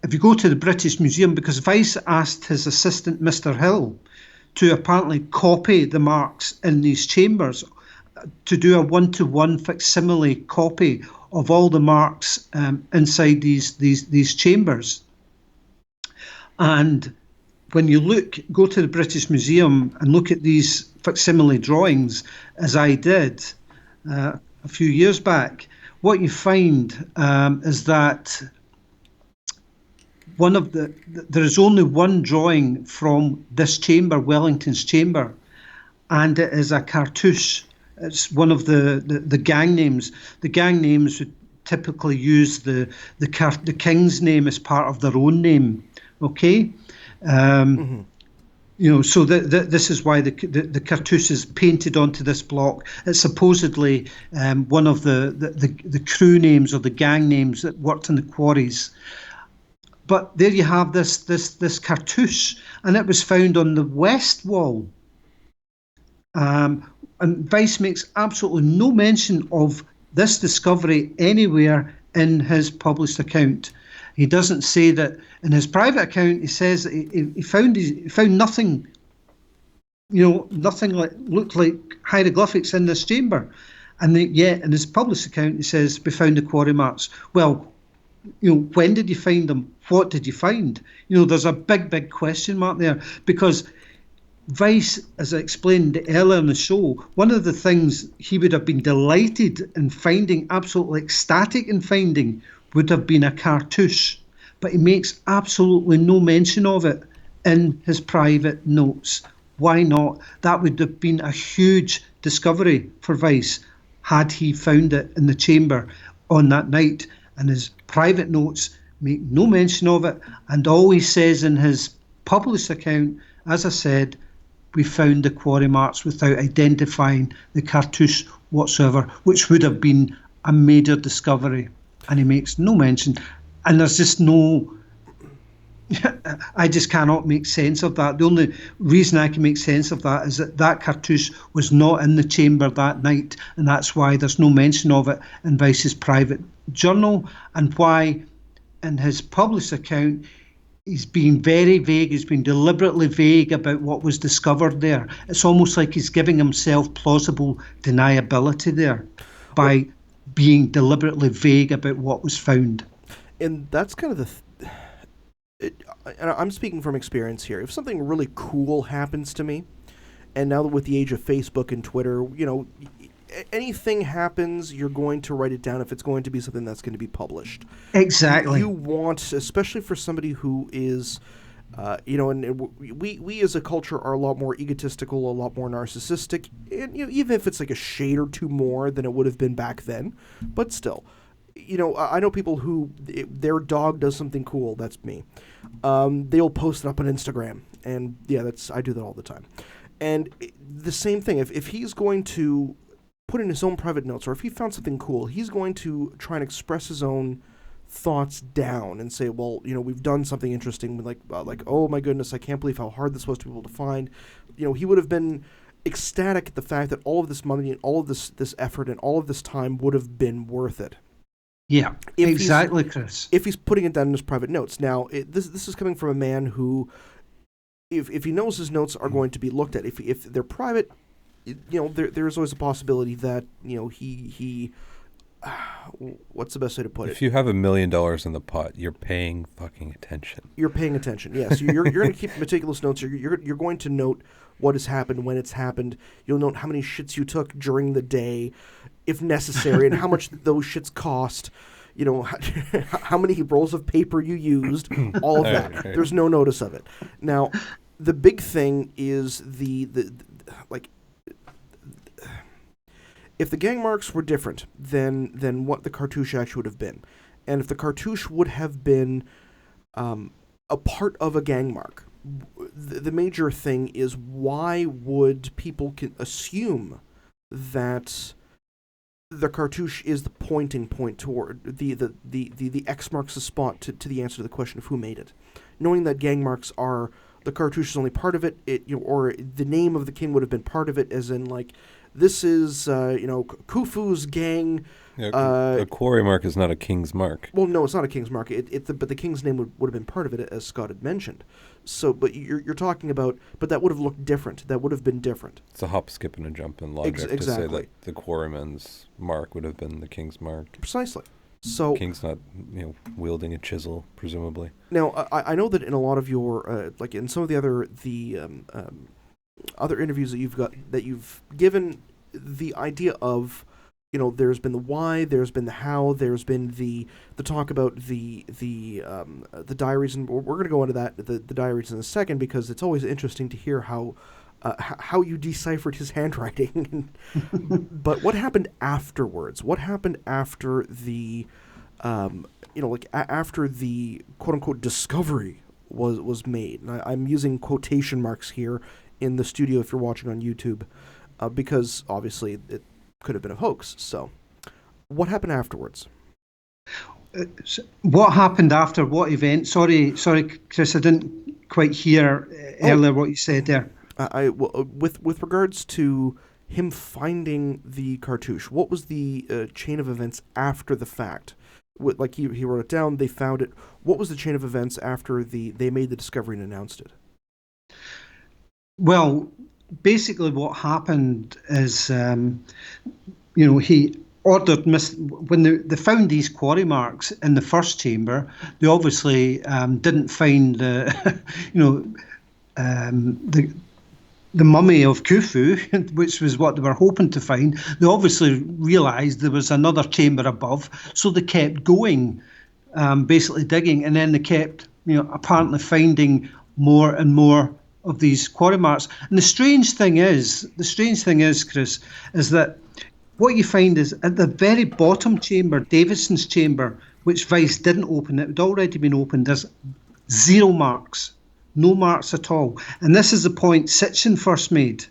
if you go to the British Museum, because Vyse asked his assistant, Mr. Hill, to apparently copy the marks in these chambers, to do a one-to-one facsimile copy of all the marks inside these chambers. And when you go to the British Museum and look at these facsimile drawings, as I did a few years back, what you find is that there is only one drawing from this chamber, Wellington's chamber, and it is a cartouche. It's one of the gang names. The gang names would typically use the king's name as part of their own name. Okay. So this is why the cartouche is painted onto this block. It's supposedly one of the crew names or the gang names that worked in the quarries. But there you have this cartouche, and it was found on the west wall. And Vyse makes absolutely no mention of this discovery anywhere in his published account. He doesn't say that in his private account. He says that he found nothing, nothing looked like hieroglyphics in this chamber, and yet in his published account he says we found the quarry marks. Well, when did you find them? What did you find? There's a big question mark there, because Vyse, as I explained earlier in the show, one of the things he would have been delighted in finding, absolutely ecstatic in finding, would have been a cartouche, but he makes absolutely no mention of it in his private notes. Why not? That would have been a huge discovery for Vyse had he found it in the chamber on that night. And his private notes make no mention of it, and all he says in his published account, as I said, we found the quarry marks without identifying the cartouche whatsoever, which would have been a major discovery. And he makes no mention, and there's just no I just cannot make sense of that. The only reason I can make sense of that is that that cartouche was not in the chamber that night, and that's why there's no mention of it in Vyse's private journal, and why in his published account he's been very vague. He's been deliberately vague about what was discovered there. It's almost like he's giving himself plausible deniability there by being deliberately vague about what was found. And that's kind of and I'm speaking from experience here. If something really cool happens to me, and now that with the age of Facebook and Twitter, anything happens, you're going to write it down if it's going to be something that's going to be published. Exactly. You want, especially for somebody who is, and we as a culture are a lot more egotistical, a lot more narcissistic, and even if it's like a shade or two more than it would have been back then, but still. I know people who their dog does something cool. That's me. They'll post it up on Instagram, and yeah, I do that all the time. And the same thing. If he's going to put in his own private notes, or if he found something cool, he's going to try and express his own thoughts down and say, well, we've done something interesting. Like, oh my goodness, I can't believe how hard this was to be able to find. He would have been ecstatic at the fact that all of this money and all of this effort and all of this time would have been worth it. Yeah, exactly, Chris. If he's putting it down in his private notes. Now, this is coming from a man who, if he knows his notes are going to be looked at, if they're private, there's always a possibility that, he what's the best way to put it? If you have $1 million in the pot, you're paying fucking attention. You're paying attention, yes. You're going to keep meticulous notes. You're going to note what has happened, when it's happened. You'll note how many shits you took during the day, if necessary, and how much those shits cost. How many rolls of paper you used, all of that. Right. There's no notice of it. Now, the big thing is if the gang marks were different than what the cartouche actually would have been, and if the cartouche would have been a part of a gang mark, the major thing is, why would people assume that the cartouche is the pointing point toward the X marks the spot to the answer to the question of who made it, knowing that gang marks are the cartouche is only part of it. Or the name of the king would have been part of it, as in like, this is Khufu's gang. Yeah, a quarry mark is not a king's mark. Well, no, it's not a king's mark. But the king's name would have been part of it, as Scott had mentioned. So, but you're talking about, but that would have looked different. That would have been different. It's a hop, skip, and a jump in logic exactly. to say that the quarryman's mark would have been the king's mark. Precisely. So king's not, wielding a chisel, presumably. Now, I know that in a lot of your, like in some of the other interviews that you've given, the idea of, there's been the why, there's been the how, there's been the talk about the diaries, and we're going to go into that the diaries in a second, because it's always interesting to hear how you deciphered his handwriting. But what happened afterwards? What happened after the after the quote unquote discovery was made? And I'm using quotation marks here in the studio if you're watching on YouTube, because obviously it could have been a hoax. So, what happened afterwards? What happened after what event? Sorry, Chris, I didn't quite hear earlier what you said there. With regards to him finding the cartouche, what was the chain of events after the fact? Like he wrote it down, they found it. What was the chain of events after they made the discovery and announced it? Well, basically what happened is, he ordered, when they found these quarry marks in the first chamber, they obviously didn't find the mummy of Khufu, which was what they were hoping to find. They obviously realised there was another chamber above, so they kept going, basically digging, and then they kept, apparently finding more and more of these quarry marks. And the strange thing is, Chris, is that what you find is at the very bottom chamber, Davidson's chamber, which Vyse didn't open, it had already been opened, there's 0 marks. No marks at all. And this is the point Sitchin first made.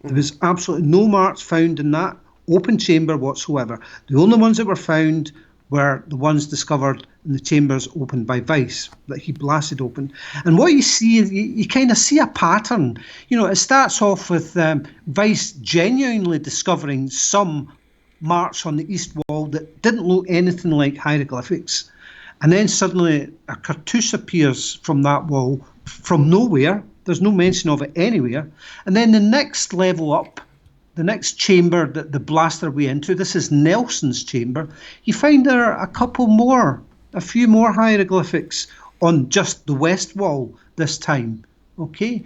There was absolutely no marks found in that open chamber whatsoever. The only ones that were found were the ones discovered in the chambers opened by Vyse, that he blasted open. And what you see, you kind of see a pattern. It starts off with Vyse genuinely discovering some marks on the east wall that didn't look anything like hieroglyphics. And then suddenly a cartouche appears from that wall from nowhere. There's no mention of it anywhere. And then the next level up, the next chamber that the blast their way into, this is Nelson's chamber, you find there are a few more hieroglyphics on just the west wall this time, okay?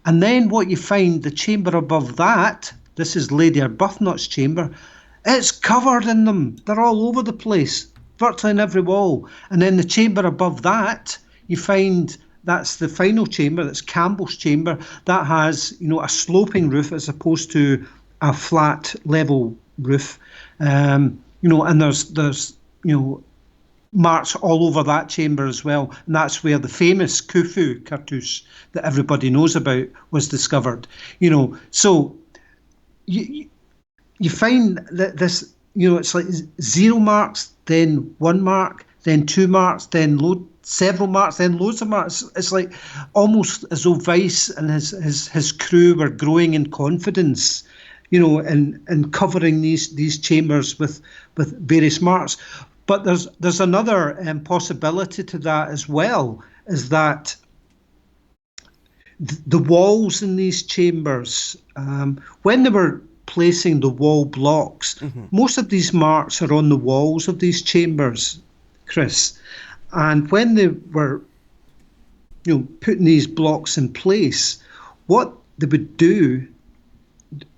And then what you find, the chamber above that, this is Lady Arbuthnot's chamber, it's covered in them. They're all over the place, virtually in every wall. And then the chamber above that, you find that's the final chamber, that's Campbell's chamber, that has, a sloping roof as opposed to a flat level roof, and there's marks all over that chamber as well, and that's where the famous Khufu cartouche that everybody knows about was discovered. So you find that this, it's like 0 marks, then 1 mark, then 2 marks, then several marks, then loads of marks. It's like almost as though Vyse and his crew were growing in confidence, and covering these chambers with various marks. But there's another possibility to that as well, is that the walls in these chambers, when they were placing the wall blocks, most of these marks are on the walls of these chambers, Chris. And when they were, putting these blocks in place, what they would do,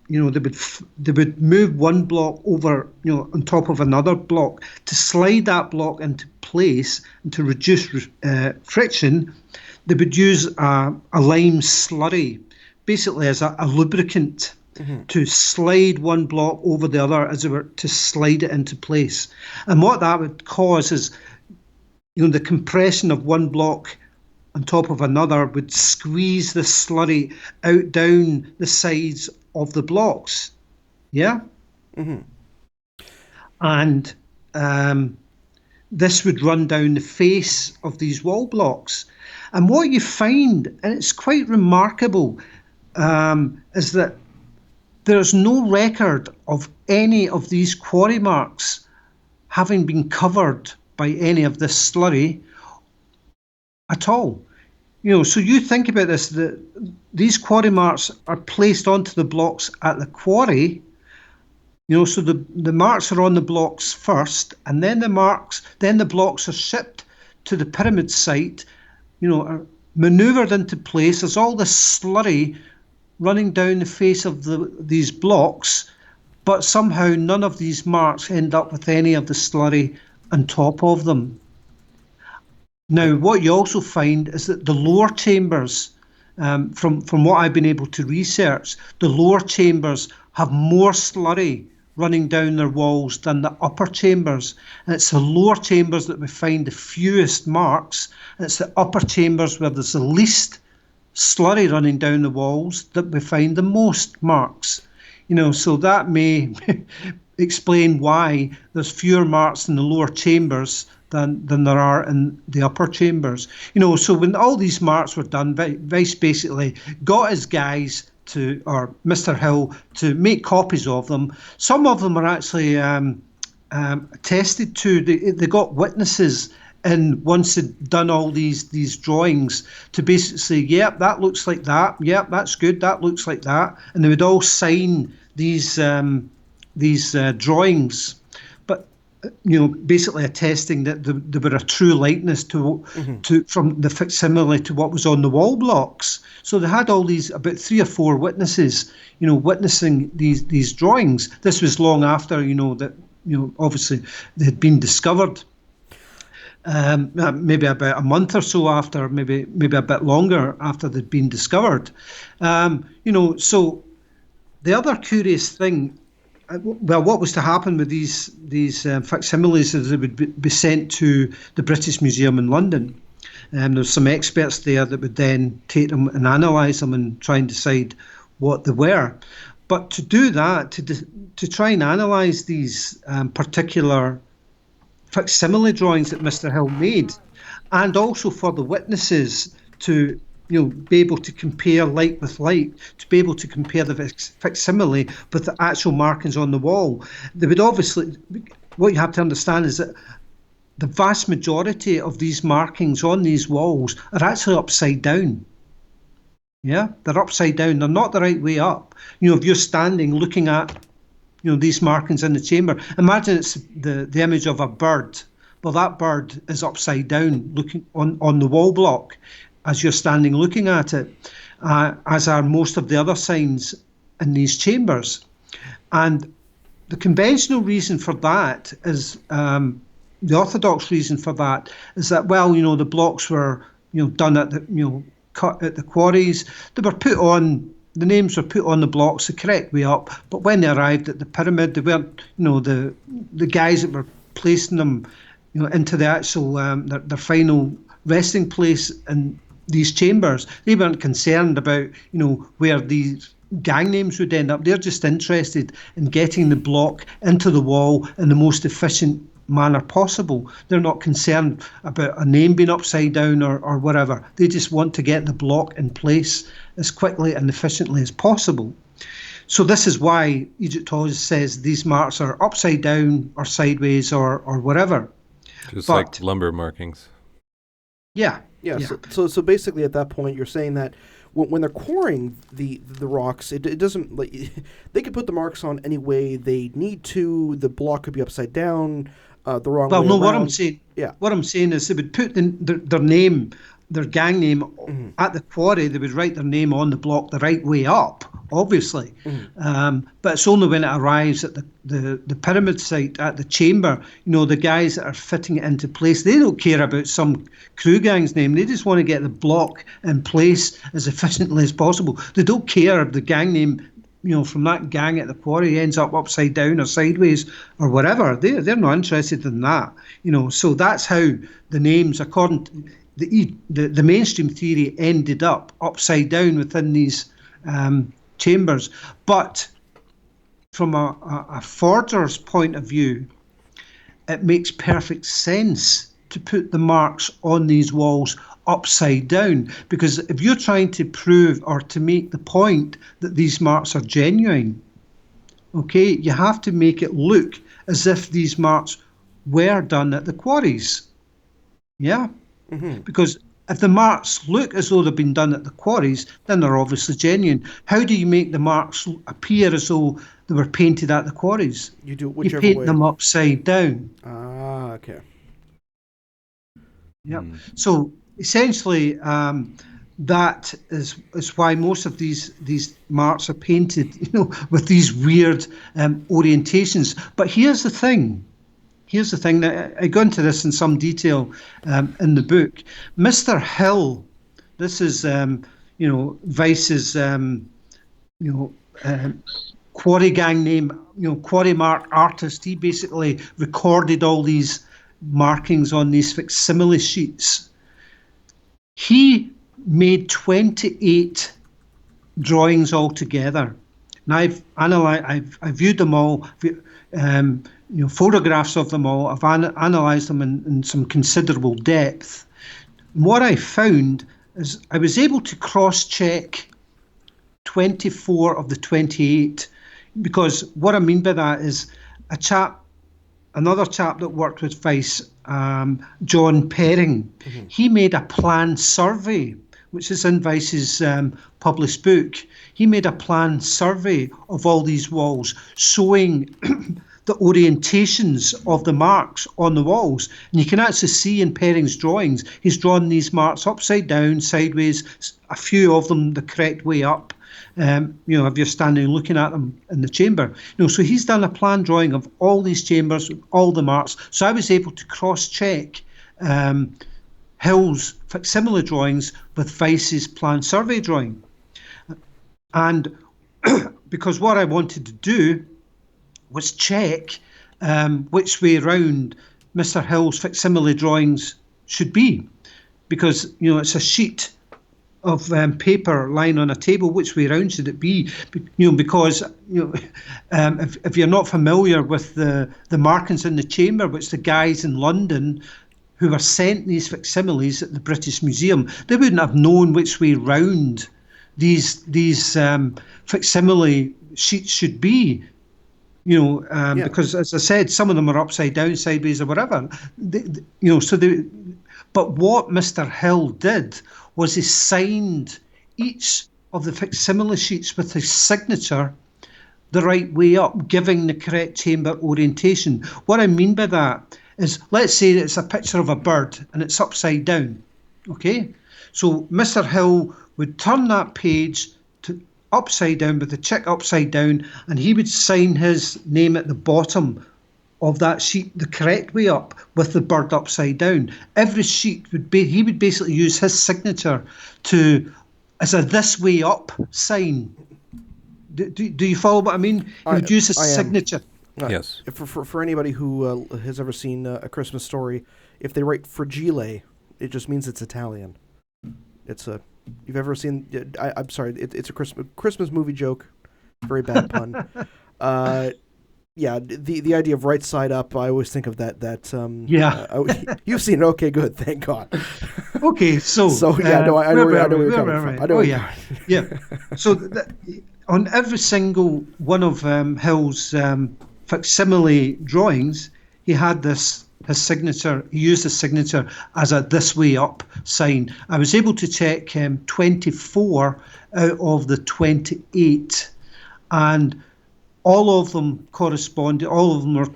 they would move one block over, on top of another block to slide that block into place and to reduce friction. They would use a lime slurry, basically as a lubricant, to slide one block over the other, as it were, to slide it into place. And what that would cause is, the compression of one block on top of another would squeeze the slurry out down the sides of the blocks. Yeah? And this would run down the face of these wall blocks. And what you find, and it's quite remarkable, is that there's no record of any of these quarry marks having been covered by any of this slurry at all. So you think about this, that these quarry marks are placed onto the blocks at the quarry, so the marks are on the blocks first, and then the blocks are shipped to the pyramid site, are manoeuvred into place. There's all this slurry running down the face of these blocks, but somehow none of these marks end up with any of the slurry on top of them. Now, what you also find is that the lower chambers, from what I've been able to research, the lower chambers have more slurry running down their walls than the upper chambers. And it's the lower chambers that we find the fewest marks, and it's the upper chambers where there's the least slurry running down the walls that we find the most marks. So that may explain why there's fewer marks in the lower chambers than there are in the upper chambers. So when all these marks were done, Vyse basically got his guys or Mr. Hill to make copies of them. Some of them are actually attested to. They got witnesses, and once they'd done all these drawings, to basically say, yep, that looks like that, yep, that's good, that looks like that, and they would all sign these drawings, but basically attesting that they were a true likeness to from the facsimile to what was on the wall blocks. So they had all these, about 3 or 4 witnesses, witnessing these drawings. This was long after, that obviously they had been discovered. Maybe about a month or so after, maybe a bit longer after they'd been discovered. So the other curious thing, what was to happen with these facsimiles is they would be sent to the British Museum in London. There's some experts there that would then take them and analyse them and try and decide what they were. But to do that, to try and analyse these particular facsimile drawings that Mr. Hill made, and also for the witnesses to be able to compare light with light, to be able to compare the facsimile with the actual markings on the wall. They would obviously, what you have to understand is that the vast majority of these markings on these walls are actually upside down. Yeah, they're upside down. They're not the right way up. If you're standing looking at these markings in the chamber, imagine it's the image of a bird. Well, that bird is upside down looking on the wall block as you're standing looking at it, as are most of the other signs in these chambers. And the conventional reason for that is, the orthodox reason for that is that, the blocks were done at the cut at the quarries. They were put on, the names were put on the blocks the correct way up, but when they arrived at the pyramid, they weren't, the guys that were placing them into the actual their final resting place in these chambers, they weren't concerned about where these gang names would end up. They're just interested in getting the block into the wall in the most efficient manner possible. They're not concerned about a name being upside down or whatever. They just want to get the block in place as quickly and efficiently as possible. So this is why Egyptology says these marks are upside down or sideways or whatever. Just like lumber markings. Yeah. So basically at that point you're saying that when they're quarrying the rocks, it doesn't, like, they could put the marks on any way they need to. The block could be upside down, the wrong way around. What I'm saying is they would put their name, their gang name at the quarry. They would write their name on the block the right way up, obviously. But it's only when it arrives at the pyramid site, at the chamber, the guys that are fitting it into place, they don't care about some crew gang's name. They just want to get the block in place as efficiently as possible. They don't care if the gang name from that gang at the quarry ends up upside down or sideways or whatever. They're not interested in that. So that's how the names, according to the mainstream theory, ended up upside down within these chambers. But from a forger's point of view, it makes perfect sense to put the marks on these walls upside down, because if you're trying to prove or to make the point that these marks are genuine, okay, you have to make it look as if these marks were done at the quarries. Yeah? Because if the marks look as though they've been done at the quarries, then they're obviously genuine. How do you make the marks appear as though they were painted at the quarries? You do it whichever You paint way. them upside down. Ah, okay. Yep. So essentially, that is why most of these marks are painted, with these weird orientations. But here's the thing. That I go into this in some detail in the book. Mr. Hill, this is Vyse's quarry gang name, quarry mark artist. He basically recorded all these markings on these facsimile sheets. He made 28 drawings altogether. Now I've viewed them all, photographs of them all. I've analysed them in some considerable depth. And what I found is I was able to cross-check 24 of the 28, because what I mean by that is another chap that worked with Vyse, John Perring, he made a plan survey, which is in Vyse's published book. He made a plan survey of all these walls, showing the orientations of the marks on the walls. And you can actually see in Perring's drawings, he's drawn these marks upside down, sideways, a few of them the correct way up. If you're standing looking at them in the chamber. So he's done a plan drawing of all these chambers, all the marks. So I was able to cross-check Hill's facsimile drawings with Vyse's plan survey drawing. And because what I wanted to do was check which way round Mr. Hill's facsimile drawings should be. Because, it's a sheet of paper lying on a table. Which way round should it be? Because if you're not familiar with the markings in the chamber, which the guys in London who were sent these facsimiles at the British Museum, they wouldn't have known which way round these facsimile sheets should be. Because, as I said, some of them are upside down, sideways, or whatever. But what Mr. Hill did was he signed each of the facsimile sheets with his signature the right way up, giving the correct chamber orientation. What I mean by that is, let's say it's a picture of a bird and it's upside down. Okay, so Mr. Hill would turn that page to upside down with the chick upside down, and he would sign his name at the bottom of that sheet the correct way up with the bird upside down. Every sheet he would basically use his signature as a this way up sign. Do you follow what I mean? He would use his signature. Yes. For anybody who has ever seen A Christmas Story, if they write fragile, it just means it's Italian. You've ever seen? I'm sorry, it's a Christmas movie joke. Very bad pun. Yeah, the idea of right side up, I always think of that. You've seen it. Okay, good. Thank God. Okay, so yeah, no, I know where you're coming from. I know. Oh yeah, yeah. So on every single one of Hill's facsimile drawings, he had his signature. He used his signature as a this way up sign. I was able to check 24 out of the 28, and all of them corresponded. All of them were,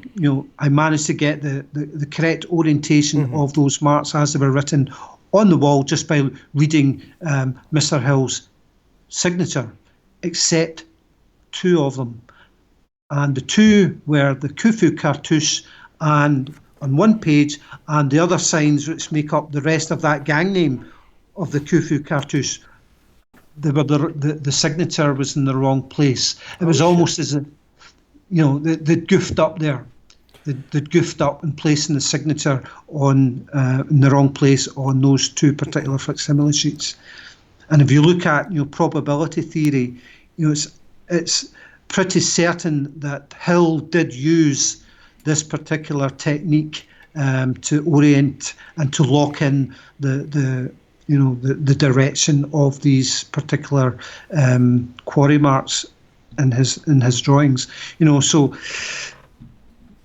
I managed to get the correct orientation of those marks as they were written on the wall just by reading Mr. Hill's signature, except two of them. And the two were the Khufu cartouche and on one page, and the other signs which make up the rest of that gang name of the Khufu cartouche, they were the signature was in the wrong place. It was almost as if, they'd goofed up there. They'd goofed up in placing the signature in the wrong place on those two particular facsimile sheets. And if you look at probability theory, it's pretty certain that Hill did use this particular technique to orient and to lock in the direction of these particular quarry marks in his drawings. So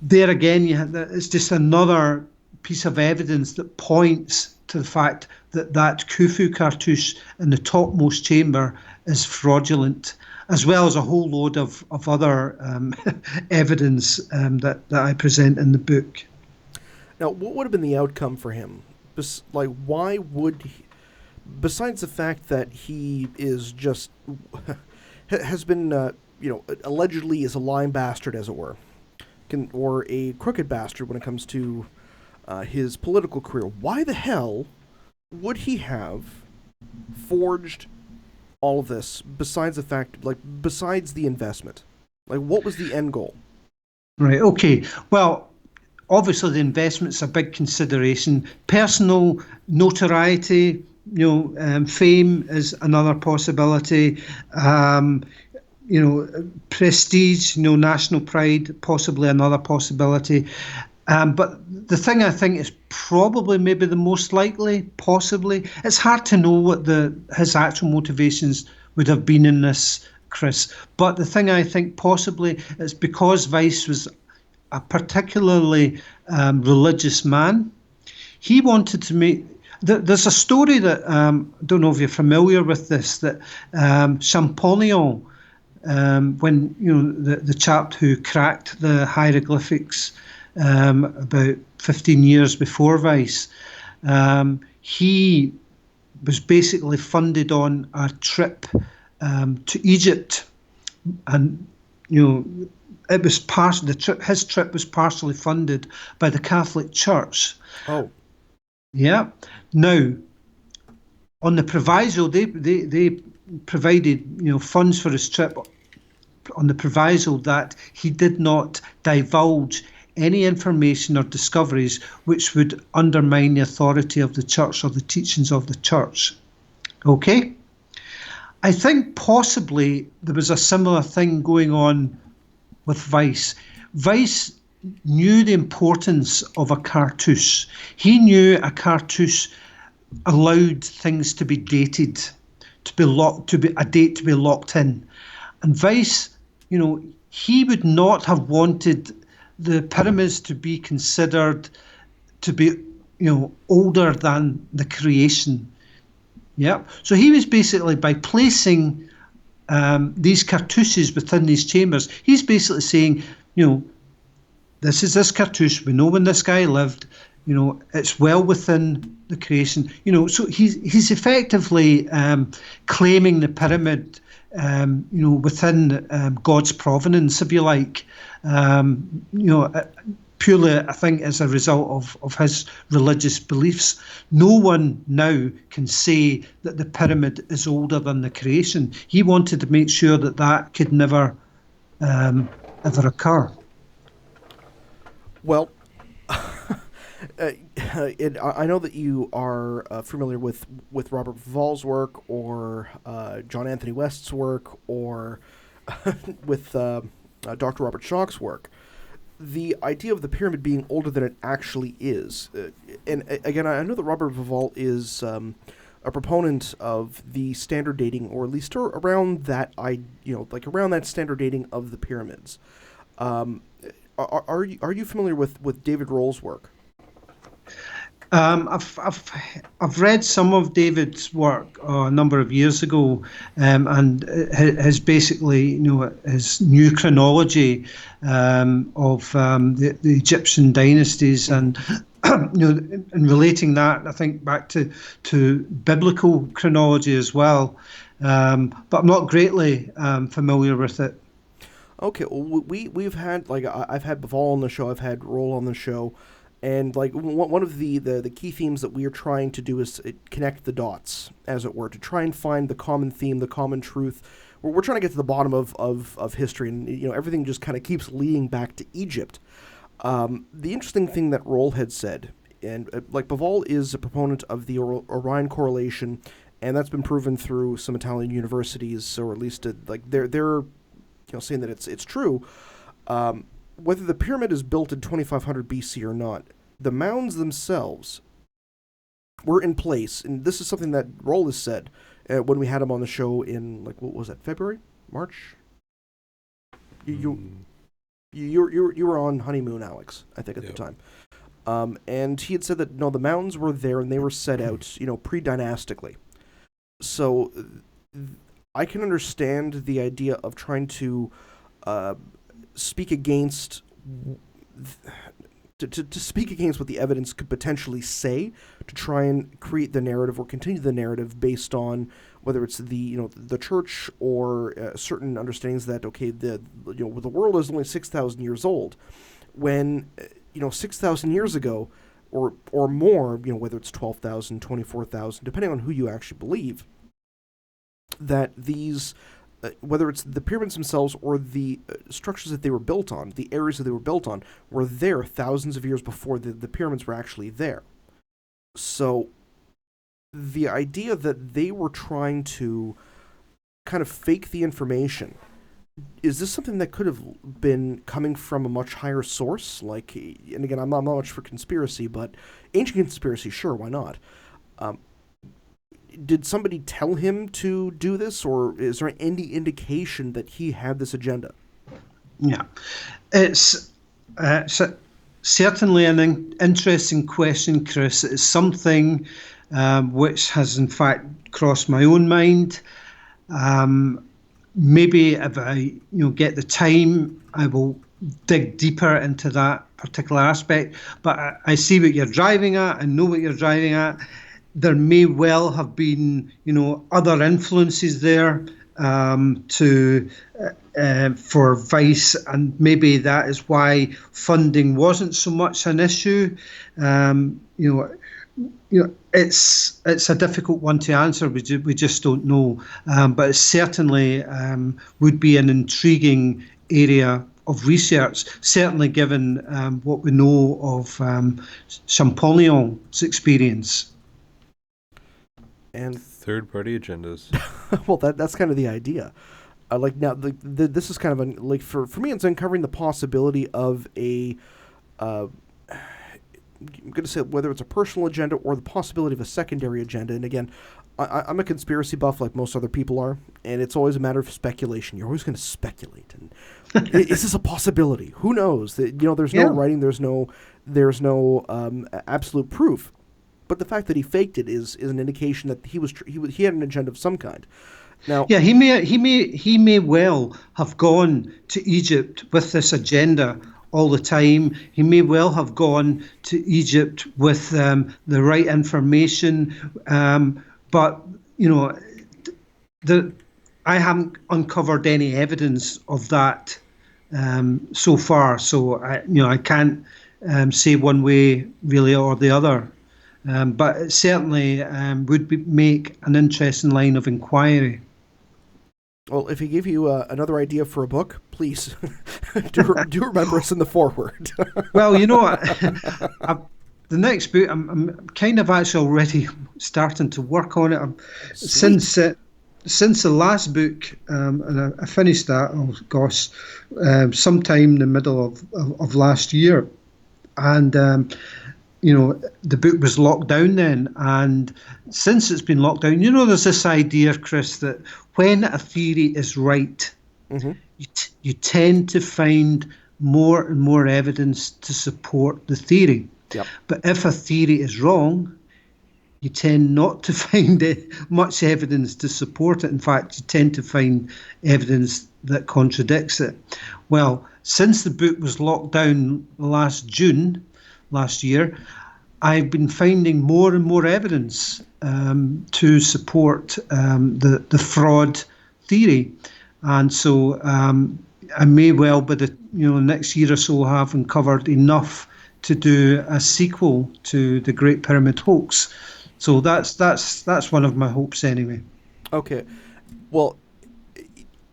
there again, it's just another piece of evidence that points to the fact that Khufu cartouche in the topmost chamber is fraudulent, as well as a whole load of other evidence that I present in the book. Now, what would have been the outcome for him? Why would he, besides the fact that he is just has been, allegedly is a lying bastard, as it were, or a crooked bastard when it comes to his political career, why the hell would he have forged all of this, besides the fact, besides the investment? What was the end goal? Right, okay. Well, obviously the investment's a big consideration. Personal notoriety, fame is another possibility. Prestige, national pride, possibly another possibility. But the thing I think is probably maybe the most likely, possibly, it's hard to know what his actual motivations would have been in this, Chris. But the thing I think possibly is because Vyse was a particularly religious man, he wanted to make... There's a story that, I don't know if you're familiar with this, that Champollion, when the chap who cracked the hieroglyphics about 15 years before Vyse, he was basically funded on a trip to Egypt, and it was his trip was partially funded by the Catholic Church. Oh, yeah. Now, on the proviso, they provided funds for his trip on the proviso that he did not divulge any information or discoveries which would undermine the authority of the church or the teachings of the church. Okay? I think possibly there was a similar thing going on with Vyse. Vyse knew the importance of a cartouche. He knew a cartouche allowed things to be dated, to be locked, to be a date to be locked in. And Vyse, he would not have wanted the pyramids to be considered to be, older than the creation. Yeah. So he was basically, by placing these cartouches within these chambers, he's basically saying, this is this cartouche. We know when this guy lived. It's well within the creation. So he's effectively claiming the pyramid, within God's provenance, if you like. Purely, I think, as a result of his religious beliefs. No one now can say that the pyramid is older than the creation. He wanted to make sure that that could never ever occur. Well, I know that you are familiar with Robert Val's work, or John Anthony West's work, or with Dr. Robert Schoch's work. The idea of the pyramid being older than it actually is. And again, I know that Robert Val is a proponent of the standard dating, or at least around that, around that standard dating of the pyramids. Are you familiar with David Roll's work? I've read some of David's work a number of years ago, and his basically, his new chronology of the Egyptian dynasties, and and relating that, I think, back to biblical chronology as well. But I'm not greatly familiar with it. Okay, well, we've had, I've had Baval on the show, I've had Roll on the show. And one of the key themes that we are trying to do is connect the dots, as it were, to try and find the common theme, the common truth. We're trying to get to the bottom of history, and everything just kind of keeps leading back to Egypt. The interesting thing that Roll had said, and Baval is a proponent of the Orion correlation, and that's been proven through some Italian universities, or at least they're saying that it's true. Whether the pyramid is built in 2500 BC or not, the mounds themselves were in place, and this is something that Roll has said when we had him on the show in what was that, February, March? You were on honeymoon, Alex, I think at the time, and he had said that no, the mounds were there and they were set out, pre-dynastically. So I can understand the idea of trying to speak against to speak against what the evidence could potentially say, to try and create the narrative or continue the narrative based on whether it's the church or certain understandings that the world is only 6,000 years old, when 6,000 years ago or more, whether it's 12,000, 24,000, depending on who you actually believe, that these whether it's the pyramids themselves or the structures that they were built on, the areas that they were built on, were there thousands of years before the pyramids were actually there. So the idea that they were trying to kind of fake the information, is this something that could have been coming from a much higher source? And again, I'm not much for conspiracy, but ancient conspiracy, sure, why not? Did somebody tell him to do this, or is there any indication that he had this agenda? Yeah, it's certainly an interesting question, Chris. It's something which has in fact crossed my own mind. Maybe if I get the time, I will dig deeper into that particular aspect. But I see what you're driving at and know what you're driving at. There may well have been, other influences there for Vyse, and maybe that is why funding wasn't so much an issue. It's a difficult one to answer. We just don't know, but it certainly would be an intriguing area of research. Certainly, given what we know of Champollion's experience. And third-party agendas. well, that's kind of the idea. Like now, this is kind of like for me, it's uncovering the possibility of a. I'm going to say whether it's a personal agenda or the possibility of a secondary agenda. And again, I'm a conspiracy buff like most other people are, and it's always a matter of speculation. You're always going to speculate. And is this a possibility? Who knows? There's no writing. There's no absolute proof. But the fact that he faked it is an indication that he had an agenda of some kind. Now, yeah, he may well have gone to Egypt with this agenda all the time. He may well have gone to Egypt with the right information, but I haven't uncovered any evidence of that so far. So I can't say one way really or the other. But it certainly would make an interesting line of inquiry. Well, if he gave you another idea for a book, please do remember us in the foreword. Well, the next book, I'm kind of actually already starting to work on it. Since the last book, and I finished that, sometime in the middle of last year. And the book was locked down then, and since it's been locked down, there's this idea, Chris, that when a theory is right, mm-hmm. you tend to find more and more evidence to support the theory. Yep. But if a theory is wrong, you tend not to find much evidence to support it. In fact, you tend to find evidence that contradicts it. Well, since the book was locked down last year, I've been finding more and more evidence to support the fraud theory, and so I may well, by the next year or so, have uncovered enough to do a sequel to the Great Pyramid Hoax. So that's one of my hopes anyway. Okay, well,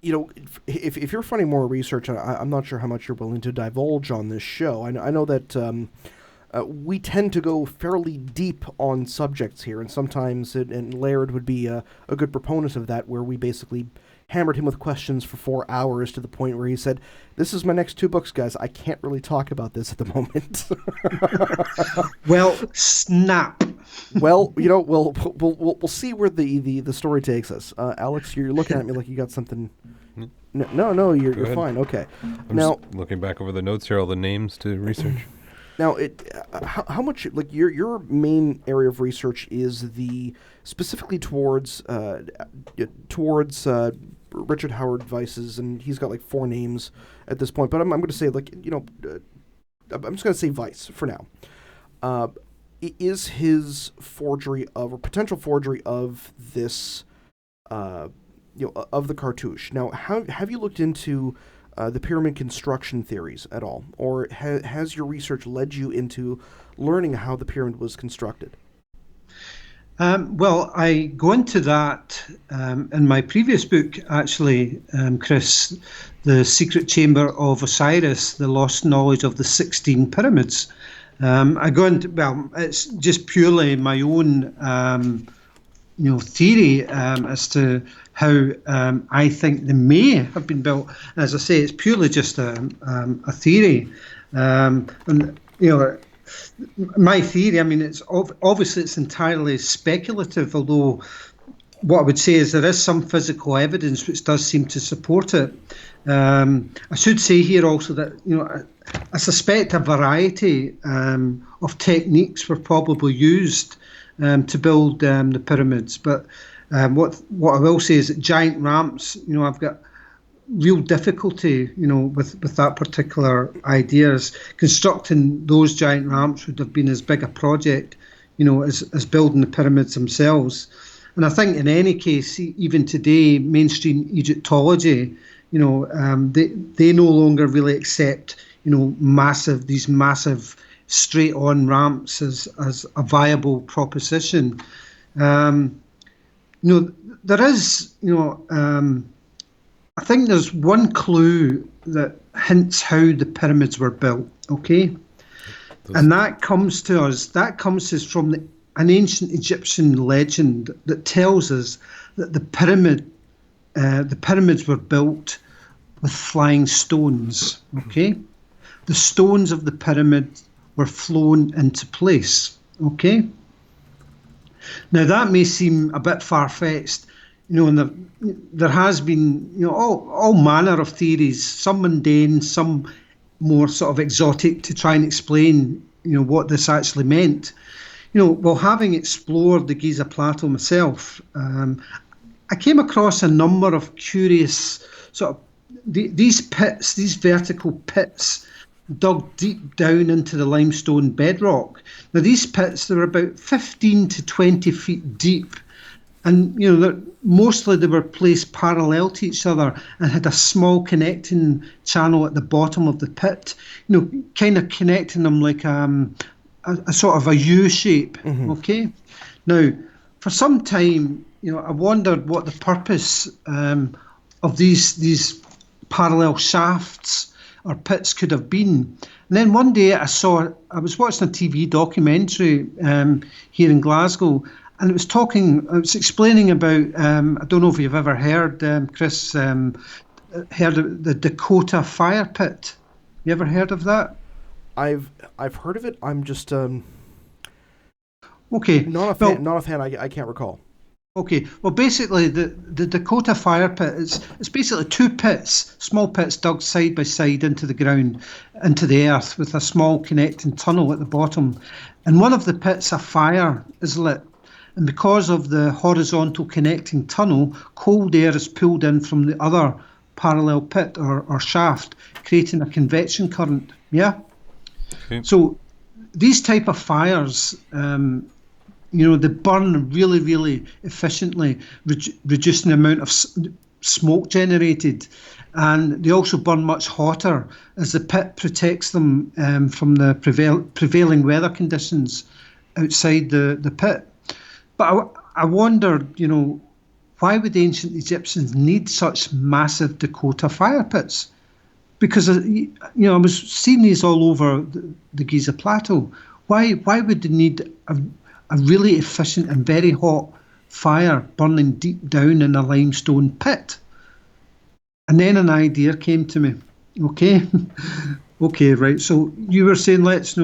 if you're finding more research, I'm not sure how much you're willing to divulge on this show. I know that we tend to go fairly deep on subjects here, and sometimes, and Laird would be a good proponent of that, where we basically hammered him with questions for 4 hours to the point where he said, "This is my next 2 books, guys. I can't really talk about this at the moment." Well, snap. Well, we'll see where the story takes us. Alex, you're looking at me like you got something. No, you're fine. Okay. I'm just looking back over the notes here, all the names to research. Now, how much, like, your main area of research is specifically towards Richard Howard Vyse's, and he's got like 4 names at this point. But I'm going to say, I'm just going to say Vyse for now. Is his forgery or potential forgery of this, of the cartouche? Now, have you looked into the pyramid construction theories at all, or has your research led you into learning how the pyramid was constructed? Well, I go into that in my previous book, actually, Chris, The Secret Chamber of Osiris, The Lost Knowledge of the 16 Pyramids. I go into, it's just purely my own, theory as to how I think they may have been built. As I say, it's purely just a theory. My theory, it's obviously it's entirely speculative, although what I would say is there is some physical evidence which does seem to support it. I should say here also that, I suspect a variety of techniques were probably used to build the pyramids. But what I will say is that giant ramps, I've got real difficulty, with that particular ideas. Constructing those giant ramps would have been as big a project, as building the pyramids themselves. And I think in any case, even today, mainstream Egyptology, they no longer really accept, these massive straight-on ramps as a viable proposition. There is, I think there's one clue that hints how the pyramids were built, okay? And that comes to us from an ancient Egyptian legend that tells us that the pyramids were built with flying stones. Okay, the stones of the pyramid were flown into place. Okay, now that may seem a bit far-fetched, and there has been, all manner of theories, some mundane, some more sort of exotic, to try and explain, what this actually meant. While having explored the Giza Plateau myself, I came across a number of curious sort of these pits, these vertical pits, dug deep down into the limestone bedrock. Now, these pits, they were about 15 to 20 feet deep, and mostly they were placed parallel to each other and had a small connecting channel at the bottom of the pit, kind of connecting them like a sort of a U shape. Mm-hmm. Okay. Now, for some time, I wondered what the purpose of these parallel shafts or pits could have been. And then one day I was watching a TV documentary here in Glasgow, and it was explaining about, I don't know if you've ever heard, Chris, heard of the Dakota fire pit. You ever heard of that? I've heard of it. I'm just okay. Not a fan. I can't recall. Okay, well, basically, the Dakota fire pit it's basically two pits, small pits dug side by side into the ground, into the earth, with a small connecting tunnel at the bottom. And one of the pits, a fire is lit. And because of the horizontal connecting tunnel, cold air is pulled in from the other parallel pit or shaft, creating a convection current. Yeah? Okay. So these type of fires, they burn really, really efficiently, reducing the amount of smoke generated. And they also burn much hotter as the pit protects them from the prevailing weather conditions outside the pit. But I wondered, why would ancient Egyptians need such massive Dakota fire pits? Because, I was seeing these all over the Giza Plateau. Why would they need a really efficient and very hot fire burning deep down in a limestone pit? And then an idea came to me. Okay, okay, right. So you were saying let's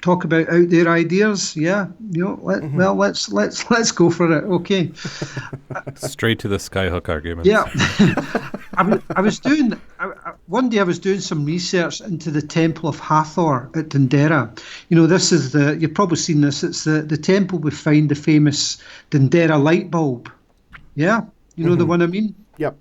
talk about out there ideas, yeah. Well, let's go for it. Okay. Straight to the skyhook argument. Yeah. I was doing one day. I was doing some research into the Temple of Hathor at Dendera. This is you've probably seen this. It's the temple we find the famous Dendera light bulb. Yeah, the one I mean. Yep.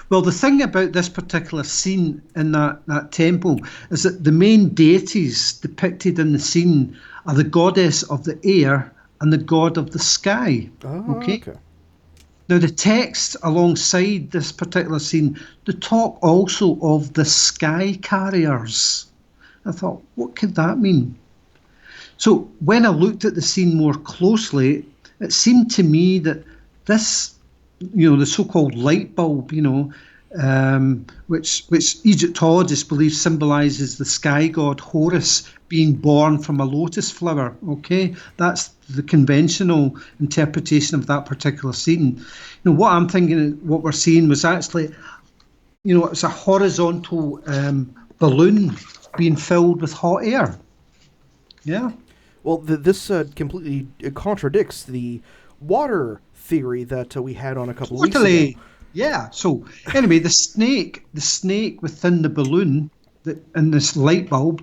Well, the thing about this particular scene in that temple is that the main deities depicted in the scene are the goddess of the air and the god of the sky. Oh, okay. Now, the text alongside this particular scene, they talk also of the sky carriers. I thought, what could that mean? So when I looked at the scene more closely, it seemed to me that this, the so-called light bulb, which Egyptologists believe symbolises the sky god Horus being born from a lotus flower. Okay, that's the conventional interpretation of that particular scene. What I'm thinking, what we're seeing was actually, it's a horizontal balloon being filled with hot air. Yeah. Well, this completely contradicts the water theory that we had on a couple weeks ago. Yeah. So anyway, the snake within the balloon, in this light bulb.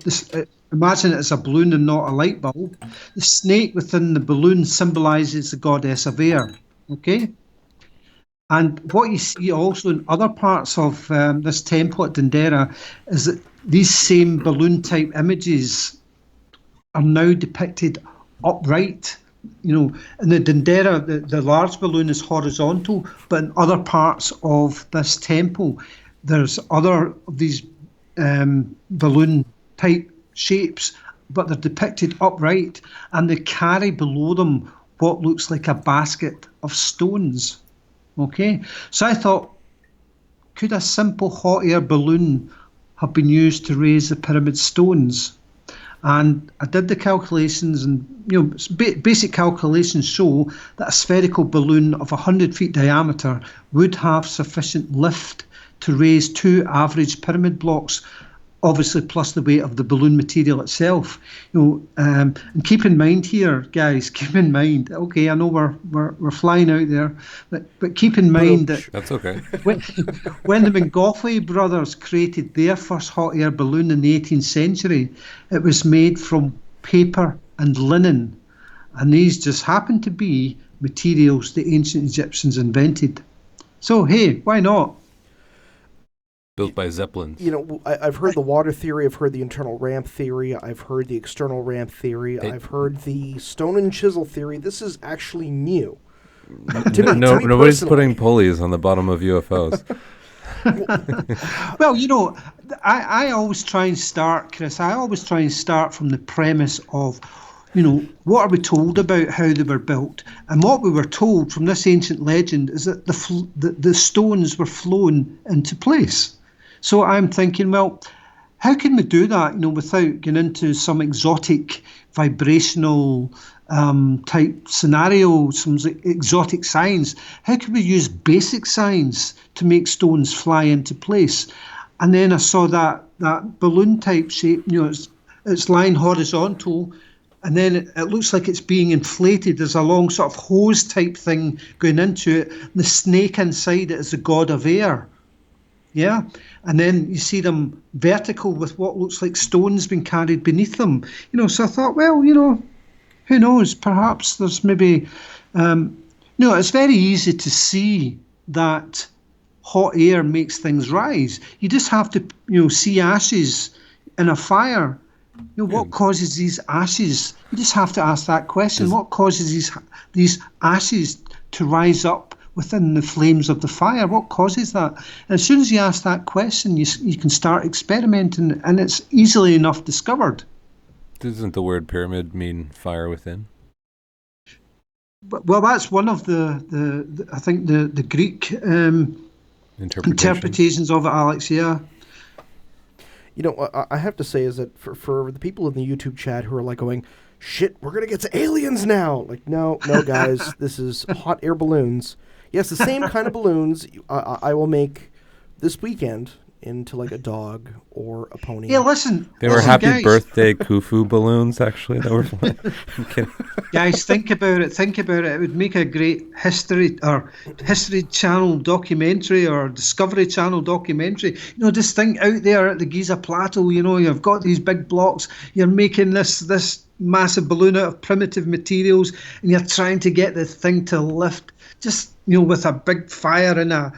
Imagine it as a balloon and not a light bulb. The snake within the balloon symbolises the goddess of air. Okay. And what you see also in other parts of this temple at Dendera is that these same balloon type images are now depicted upright. In the Dendera, the large balloon is horizontal, but in other parts of this temple, there's other of these balloon type shapes, but they're depicted upright, and they carry below them what looks like a basket of stones. Okay, so I thought, could a simple hot air balloon have been used to raise the pyramid stones? And I did the calculations, and basic calculations show that a spherical balloon of 100 feet diameter would have sufficient lift to raise 2 average pyramid blocks, obviously plus the weight of the balloon material itself. And keep in mind here, guys, keep in mind. Okay, I know we're flying out there, but keep in mind that that's okay. When the Montgolfier brothers created their first hot air balloon in the 18th century, it was made from paper and linen, and these just happened to be materials the ancient Egyptians invented. So hey, why not? Built by Zeppelins. I've heard the water theory. I've heard the internal ramp theory. I've heard the external ramp theory. I've heard the stone and chisel theory. This is actually new. Nobody's putting pulleys on the bottom of UFOs. Well, I always try and start, Chris. I always try and start from the premise of, what are we told about how they were built? And what we were told from this ancient legend is that the stones were flown into place. So I'm thinking, well, how can we do that, without getting into some exotic vibrational type scenario, some exotic science? How can we use basic science to make stones fly into place? And then I saw that balloon type shape, it's lying horizontal, and then it looks like it's being inflated. There's a long sort of hose type thing going into it. The snake inside it is the god of air. Yeah. And then you see them vertical with what looks like stones being carried beneath them. So I thought, well, who knows? Perhaps there's maybe, it's very easy to see that hot air makes things rise. You just have to, see ashes in a fire. What causes these ashes? You just have to ask that question. What causes these ashes to rise up within the flames of the fire? What causes that? And as soon as you ask that question, you can start experimenting, and it's easily enough discovered. Doesn't the word pyramid mean fire within? Well, that's one of the I think the Greek interpretations of it, Alex. Yeah. I have to say is that for the people in the YouTube chat who are like going, shit, we're going to get to aliens now. Like, no, guys, this is hot air balloons. Yes, the same kind of balloons I will make this weekend into like a dog or a pony. Yeah, listen. They were happy birthday Khufu balloons, actually, that were flying. I'm kidding. Guys, think about it. It would make a great History Channel documentary or Discovery Channel documentary. Just think out there at the Giza Plateau, you've got these big blocks. You're making this massive balloon out of primitive materials, and you're trying to get the thing to lift just, with a big fire in a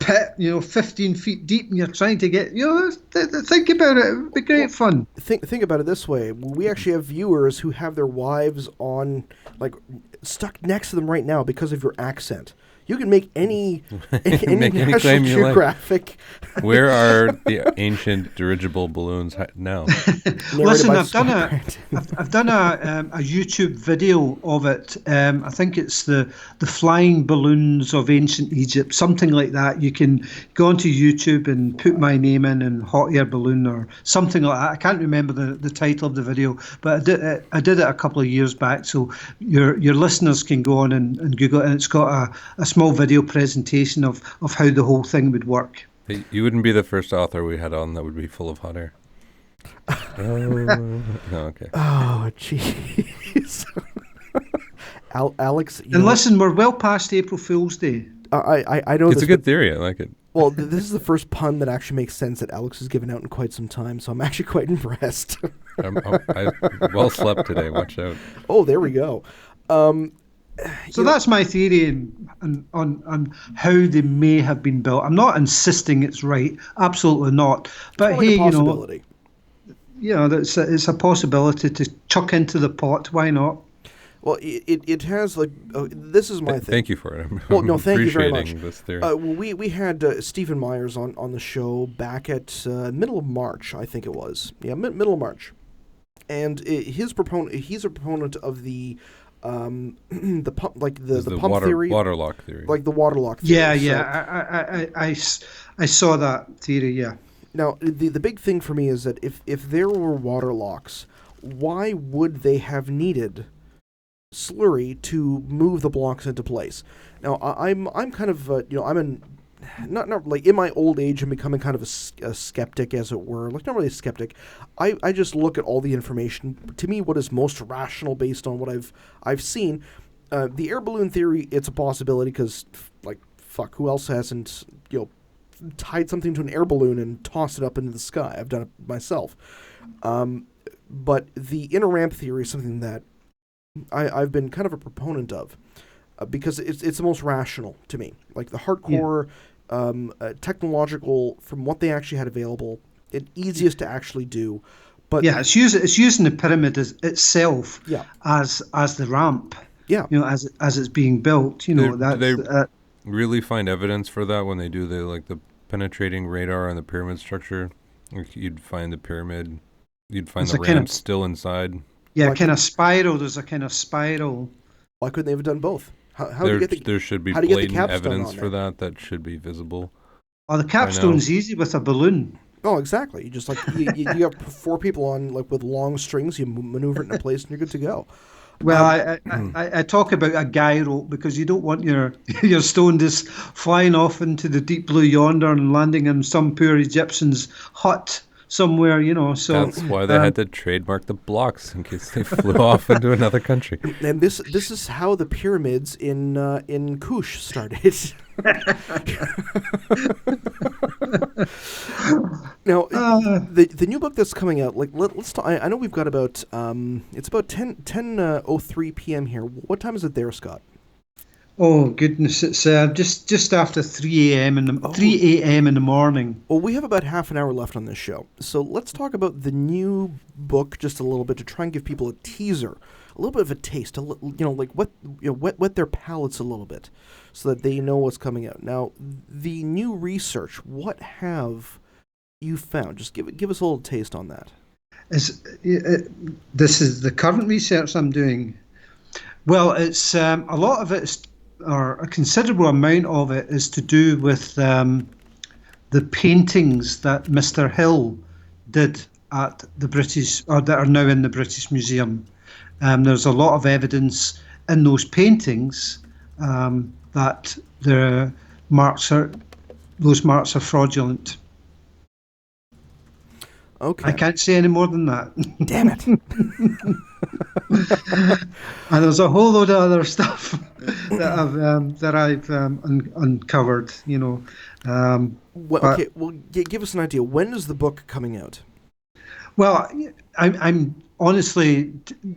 pit, 15 feet deep, and you're trying to get, think about it. It would be great fun. Think about it this way. We actually have viewers who have their wives on, like, stuck next to them right now because of your accent. You can make any National claim you Geographic. Like. Where are the ancient dirigible balloons now? Listen, I've done a YouTube video of it. I think it's the flying balloons of ancient Egypt, something like that. You can go onto YouTube and put my name in and hot air balloon or something like that. I can't remember the title of the video, but I did it a couple of years back, so your listeners can go on and Google it, and it's got a small video presentation of how the whole thing would work. Hey, you wouldn't be the first author we had on that would be full of hot air. No, okay. Oh, jeez. Alex, and listen, we're well past April Fool's Day. I know it's a good theory. I like it. Well, this is the first pun that actually makes sense that Alex has given out in quite some time, so I'm actually quite impressed. I well slept today. Watch out. Oh, there we go. So that's my theory on how they may have been built. I'm not insisting it's right, absolutely not. But hey, it's a possibility to chuck into the pot. Why not? Well, it has like this is my thing. Thank you for it. Well, no, thank you very much. This theory. We had Stephen Myers on the show back at middle of March, I think it was. Yeah, middle of March, and he's a proponent of the the pump, like the pump theory, waterlock theory, like the waterlock theory. Yeah. I saw that theory. Yeah. Now the big thing for me is that if there were waterlocks, why would they have needed slurry to move the blocks into place? Now, I'm kind of I'm not like in my old age, I'm becoming kind of a skeptic, as it were. Like, not really a skeptic. I just look at all the information. To me, what is most rational based on what I've seen. The air balloon theory, it's a possibility because, like, fuck, who else hasn't tied something to an air balloon and tossed it up into the sky? I've done it myself. But the inner ramp theory is something that I've been kind of a proponent of because it's the most rational to me. Like the hardcore, technological, from what they actually had available, and easiest to actually do. But it's using the pyramid itself as the ramp. Yeah, as it's being built. Do they really find evidence for that when they do the penetrating radar on the pyramid structure? Like you'd find the pyramid, you'd find the ramp still inside. Yeah, kind of spiral. There's a kind of spiral. Why couldn't they have done both? How do you get there should be blatant evidence for that should be visible. Oh, the capstone's easy with a balloon. Oh, exactly. You just you have 4 people on with long strings. You maneuver it into place, and you're good to go. Well, I talk about a guy rope because you don't want your stone just flying off into the deep blue yonder and landing in some poor Egyptian's hut somewhere, So that's why they had to trademark the blocks in case they flew off into another country. And this is how the pyramids in Kush started. Now, the new book that's coming out, let's talk. I know we've got about it's about 10:03 p.m. here. What time is it there, Scott? Oh goodness, it's just after 3 a.m. in the morning. Well, we have about half an hour left on this show, so let's talk about the new book just a little bit to try and give people a teaser, a little bit of a taste, whet their palates a little bit, so that they know what's coming out. Now, the new research, what have you found? Just give us a little taste on that. This is the current research I'm doing. Well, it's a lot of it is, or a considerable amount of it is to do with the paintings that Mr. Hill did at the British, or that are now in the British Museum. There's a lot of evidence in those paintings that those marks are fraudulent. Okay. I can't say any more than that. Damn it. And there's a whole load of other stuff that I've uncovered, give us an idea. When is the book coming out? Well, I'm honestly,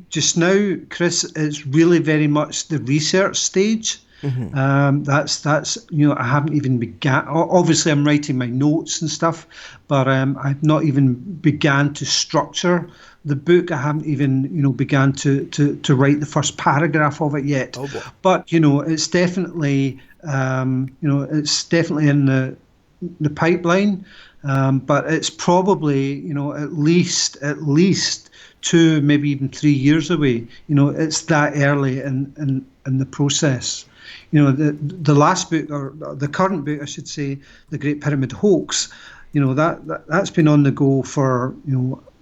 just now, Chris, it's really very much the research stage. Mm-hmm. That's I haven't even began. Obviously, I'm writing my notes and stuff, but I've not even began to structure the book. I haven't even began to write the first paragraph of it yet. Oh boy. But it's definitely it's definitely in the pipeline. But it's probably at least 2, maybe even 3 years away. It's that early in the process. The last book, or the current book, I should say, the Great Pyramid Hoax. That's been on the go for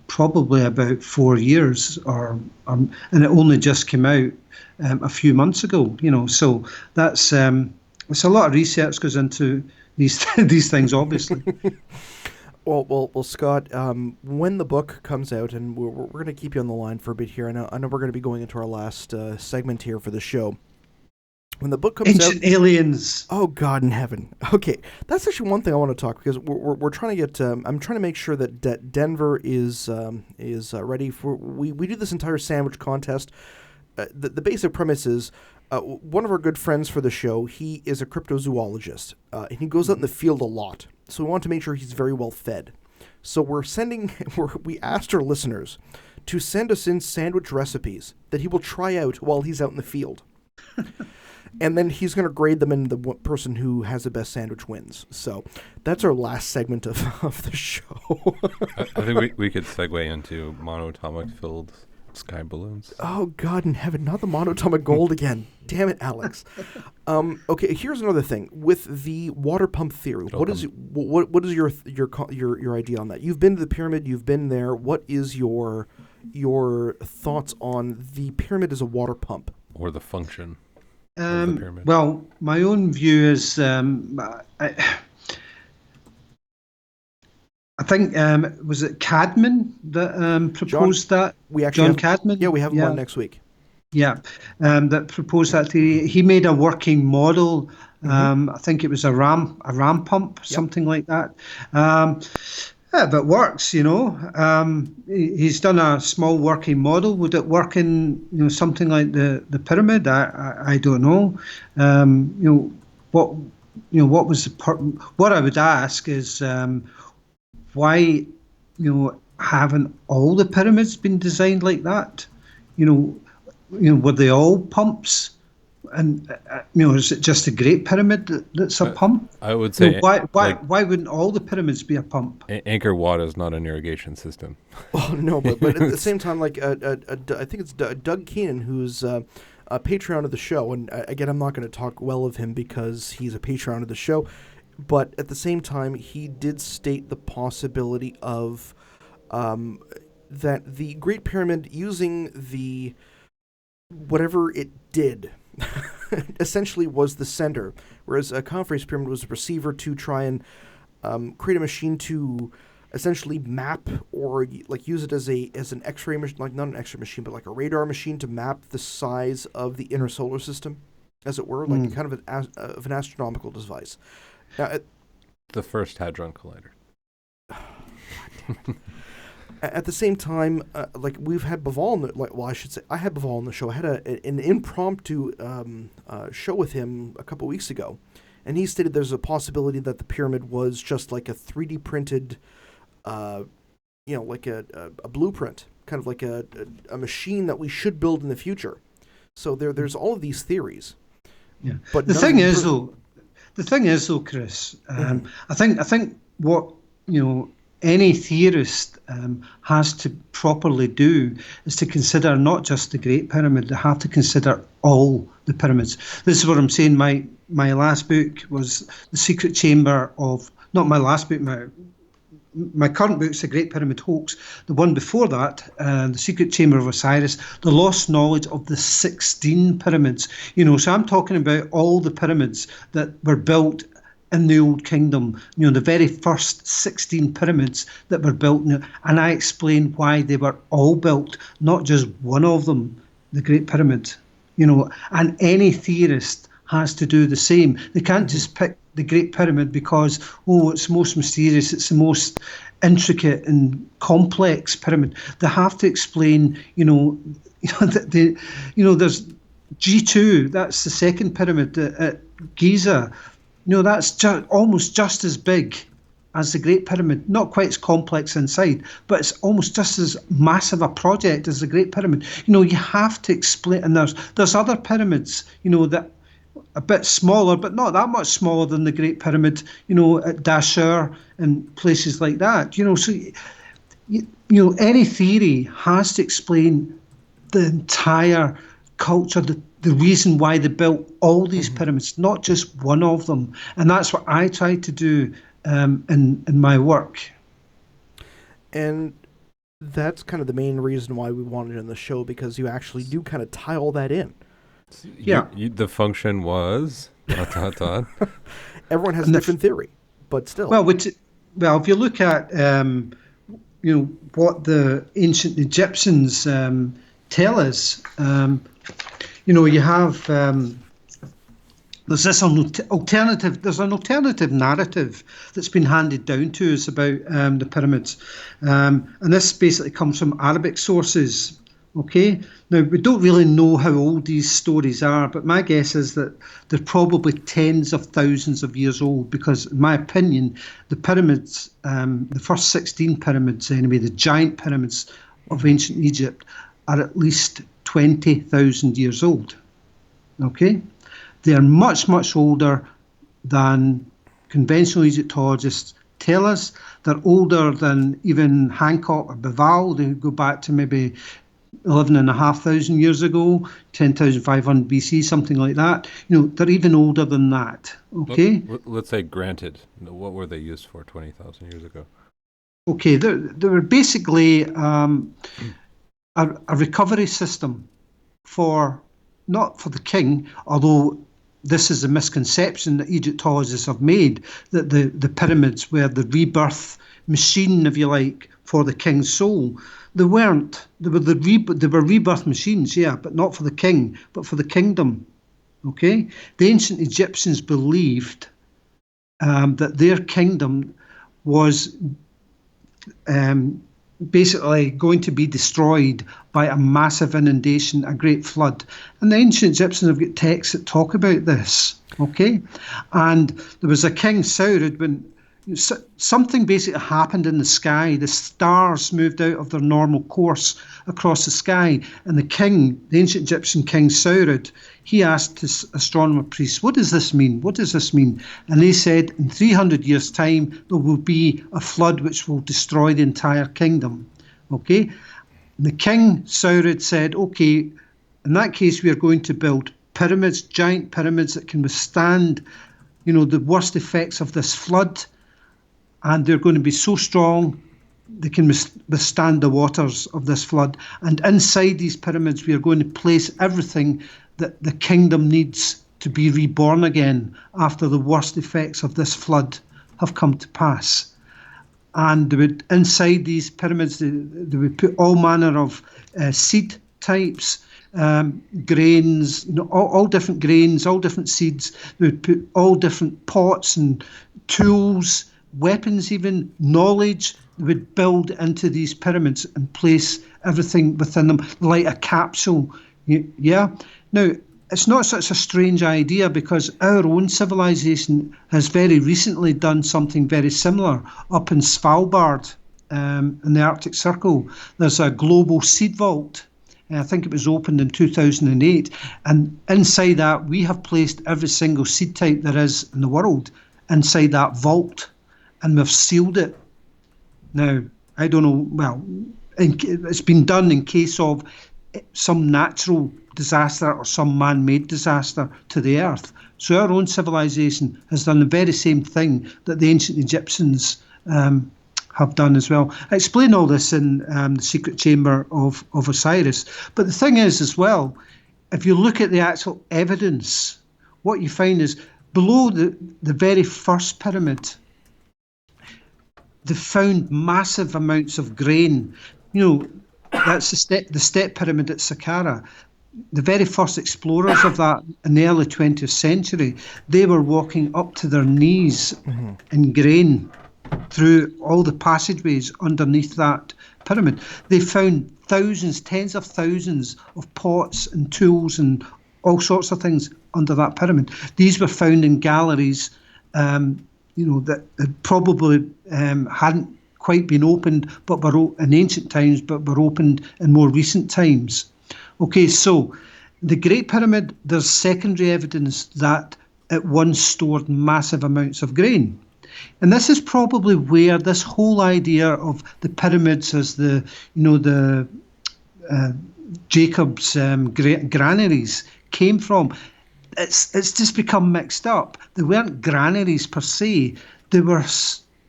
probably about 4 years, and it only just came out a few months ago. So that's it's a lot of research goes into these things, obviously. Well, Scott. When the book comes out, and we're going to keep you on the line for a bit here. I know we're going to be going into our last segment here for the show. When the book comes Ancient aliens. Oh God in heaven. Okay, that's actually one thing I want to talk, because we're trying to get. I'm trying to make sure that Denver is ready for. We do this entire sandwich contest. The basic premise is one of our good friends for the show. He is a cryptozoologist, and he goes out in the field a lot. So we want to make sure he's very well fed. So we asked our listeners to send us in sandwich recipes that he will try out while he's out in the field. And then he's going to grade them, and the person who has the best sandwich wins. So that's our last segment of the show. I think we could segue into monatomic filled sky balloons. Oh, God in heaven, not the monatomic gold again. Damn it, Alex. Okay, here's another thing. With the water pump theory, what is your idea on that? You've been to the pyramid, you've been there. What is your your thoughts on the pyramid as a water pump. Or the function of the pyramid. Well, my own view is I think, was it Cadman that proposed that? John Cadman? Yeah, we have him on next week. Yeah, that proposed that theory. He made a working model. I think it was a ram pump, something like that. Yeah, but it works, you know. He's done a small working model. Would it work in, you know, something like the pyramid? I don't know. What was what I would ask is why, you know, haven't all the pyramids been designed like that? You know, were they all pumps? And you know, is it just the Great Pyramid that's a pump? I would say, you know, why wouldn't all the pyramids be a pump? Angkor Wat is not an irrigation system. Well, no, but at the same time, like I think it's Doug Keenan, who's a Patreon of the show, and again, I'm not going to talk well of him because he's a Patreon of the show, but at the same time, he did state the possibility of that the Great Pyramid using the whatever it did essentially was the sender, whereas a Khufu's pyramid was a receiver to try and create a machine to essentially map or like use it as an X-ray machine, like not an X-ray machine, but like a radar machine to map the size of the inner solar system, as it were, like kind of an astronomical device. Now, the first hadron collider. At the same time, like we've had Baval I should say, I had Baval on the show. I had an impromptu show with him a couple weeks ago, and he stated there's a possibility that the pyramid was just like a 3D printed, like a blueprint, kind of like a machine that we should build in the future. So there's all of these theories. Yeah, but the thing is though, Chris, I think what, you know, any theorist has to properly do is to consider not just the Great Pyramid, they have to consider all the pyramids. This is what I'm saying. My last book was The Secret Chamber of, not my last book, my current book's The Great Pyramid Hoax. The one before that, The Secret Chamber of Osiris, the lost knowledge of the 16 pyramids. You know, so I'm talking about all the pyramids that were built in the Old Kingdom, you know, the very first 16 pyramids that were built, and I explain why they were all built, not just one of them, the Great Pyramid, you know, and any theorist has to do the same. They can't just pick the Great Pyramid because, it's most mysterious, it's the most intricate and complex pyramid. They have to explain, there's G2, that's the second pyramid at Giza. That's almost just as big as the Great Pyramid. Not quite as complex inside, but it's almost just as massive a project as the Great Pyramid. You have to explain. And there's other pyramids, that a bit smaller, but not that much smaller than the Great Pyramid. At Dashur and places like that. So any theory has to explain the entire culture, the reason why they built all these pyramids, not just one of them. And that's what I try to do in my work. And that's kind of the main reason why we wanted it in the show, because you actually do kind of tie all that in. Yeah. The function was... Everyone has a different theory, but still. Well, if you look at what the ancient Egyptians tell us, you have there's an alternative narrative that's been handed down to us about the pyramids, and this basically comes from Arabic sources. Okay, now we don't really know how old these stories are, but my guess is that they're probably tens of thousands of years old, because in my opinion, the pyramids, the first 16 pyramids anyway, the giant pyramids of ancient Egypt, are at least 20,000 years old. Okay, they are much, much older than conventional Egyptologists tell us. They're older than even Hancock or Baval. They go back to maybe 11,500 years ago, 10,500 BC, something like that. They're even older than that. Okay. Let's say granted. What were they used for 20,000 years ago? Okay, they were basically a recovery system not for the king, although this is a misconception that Egyptologists have made, that the pyramids were the rebirth machine, if you like, for the king's soul. They weren't. They were rebirth machines, yeah, but not for the king, but for the kingdom. Okay? The ancient Egyptians believed that their kingdom was basically going to be destroyed by a massive inundation, a great flood. And the ancient Egyptians have got texts that talk about this, okay? And there was a king, Shrouded, when something basically happened in the sky. The stars moved out of their normal course across the sky. And the ancient Egyptian king Shrouded, he asked his astronomer priests, what does this mean? What does this mean? And they said, in 300 years' time, there will be a flood which will destroy the entire kingdom. Okay? And the king Shrouded said, okay, in that case, we are going to build pyramids, giant pyramids that can withstand, the worst effects of this flood. And they're going to be so strong they can withstand the waters of this flood. And inside these pyramids, we are going to place everything that the kingdom needs to be reborn again after the worst effects of this flood have come to pass. And inside these pyramids, they would put all manner of seed types, grains, all different grains, all different seeds. They would put all different pots and tools, weapons, even knowledge. They would build into these pyramids and place everything within them like a capsule. Yeah. Now, it's not such a strange idea, because our own civilization has very recently done something very similar up in Svalbard, in the Arctic Circle. There's a global seed vault. I think it was opened in 2008. And inside that, we have placed every single seed type there is in the world inside that vault. And we've sealed it. Now, I don't know, well, it's been done in case of some natural disaster or some man-made disaster to the earth. So our own civilization has done the very same thing that the ancient Egyptians have done as well. I explain all this in the Secret Chamber of Osiris. But the thing is as well, if you look at the actual evidence, what you find is below the very first pyramid, they found massive amounts of grain. That's the step pyramid at Saqqara. The very first explorers of that in the early 20th century, they were walking up to their knees in grain through all the passageways underneath that pyramid. They found thousands, tens of thousands of pots and tools and all sorts of things under that pyramid. These were found in galleries that probably hadn't quite been opened, but were in ancient times, but were opened in more recent times. Okay, so the Great Pyramid, there's secondary evidence that it once stored massive amounts of grain. And this is probably where this whole idea of the pyramids as the Jacob's granaries came from. It's just become mixed up. They weren't granaries per se. They were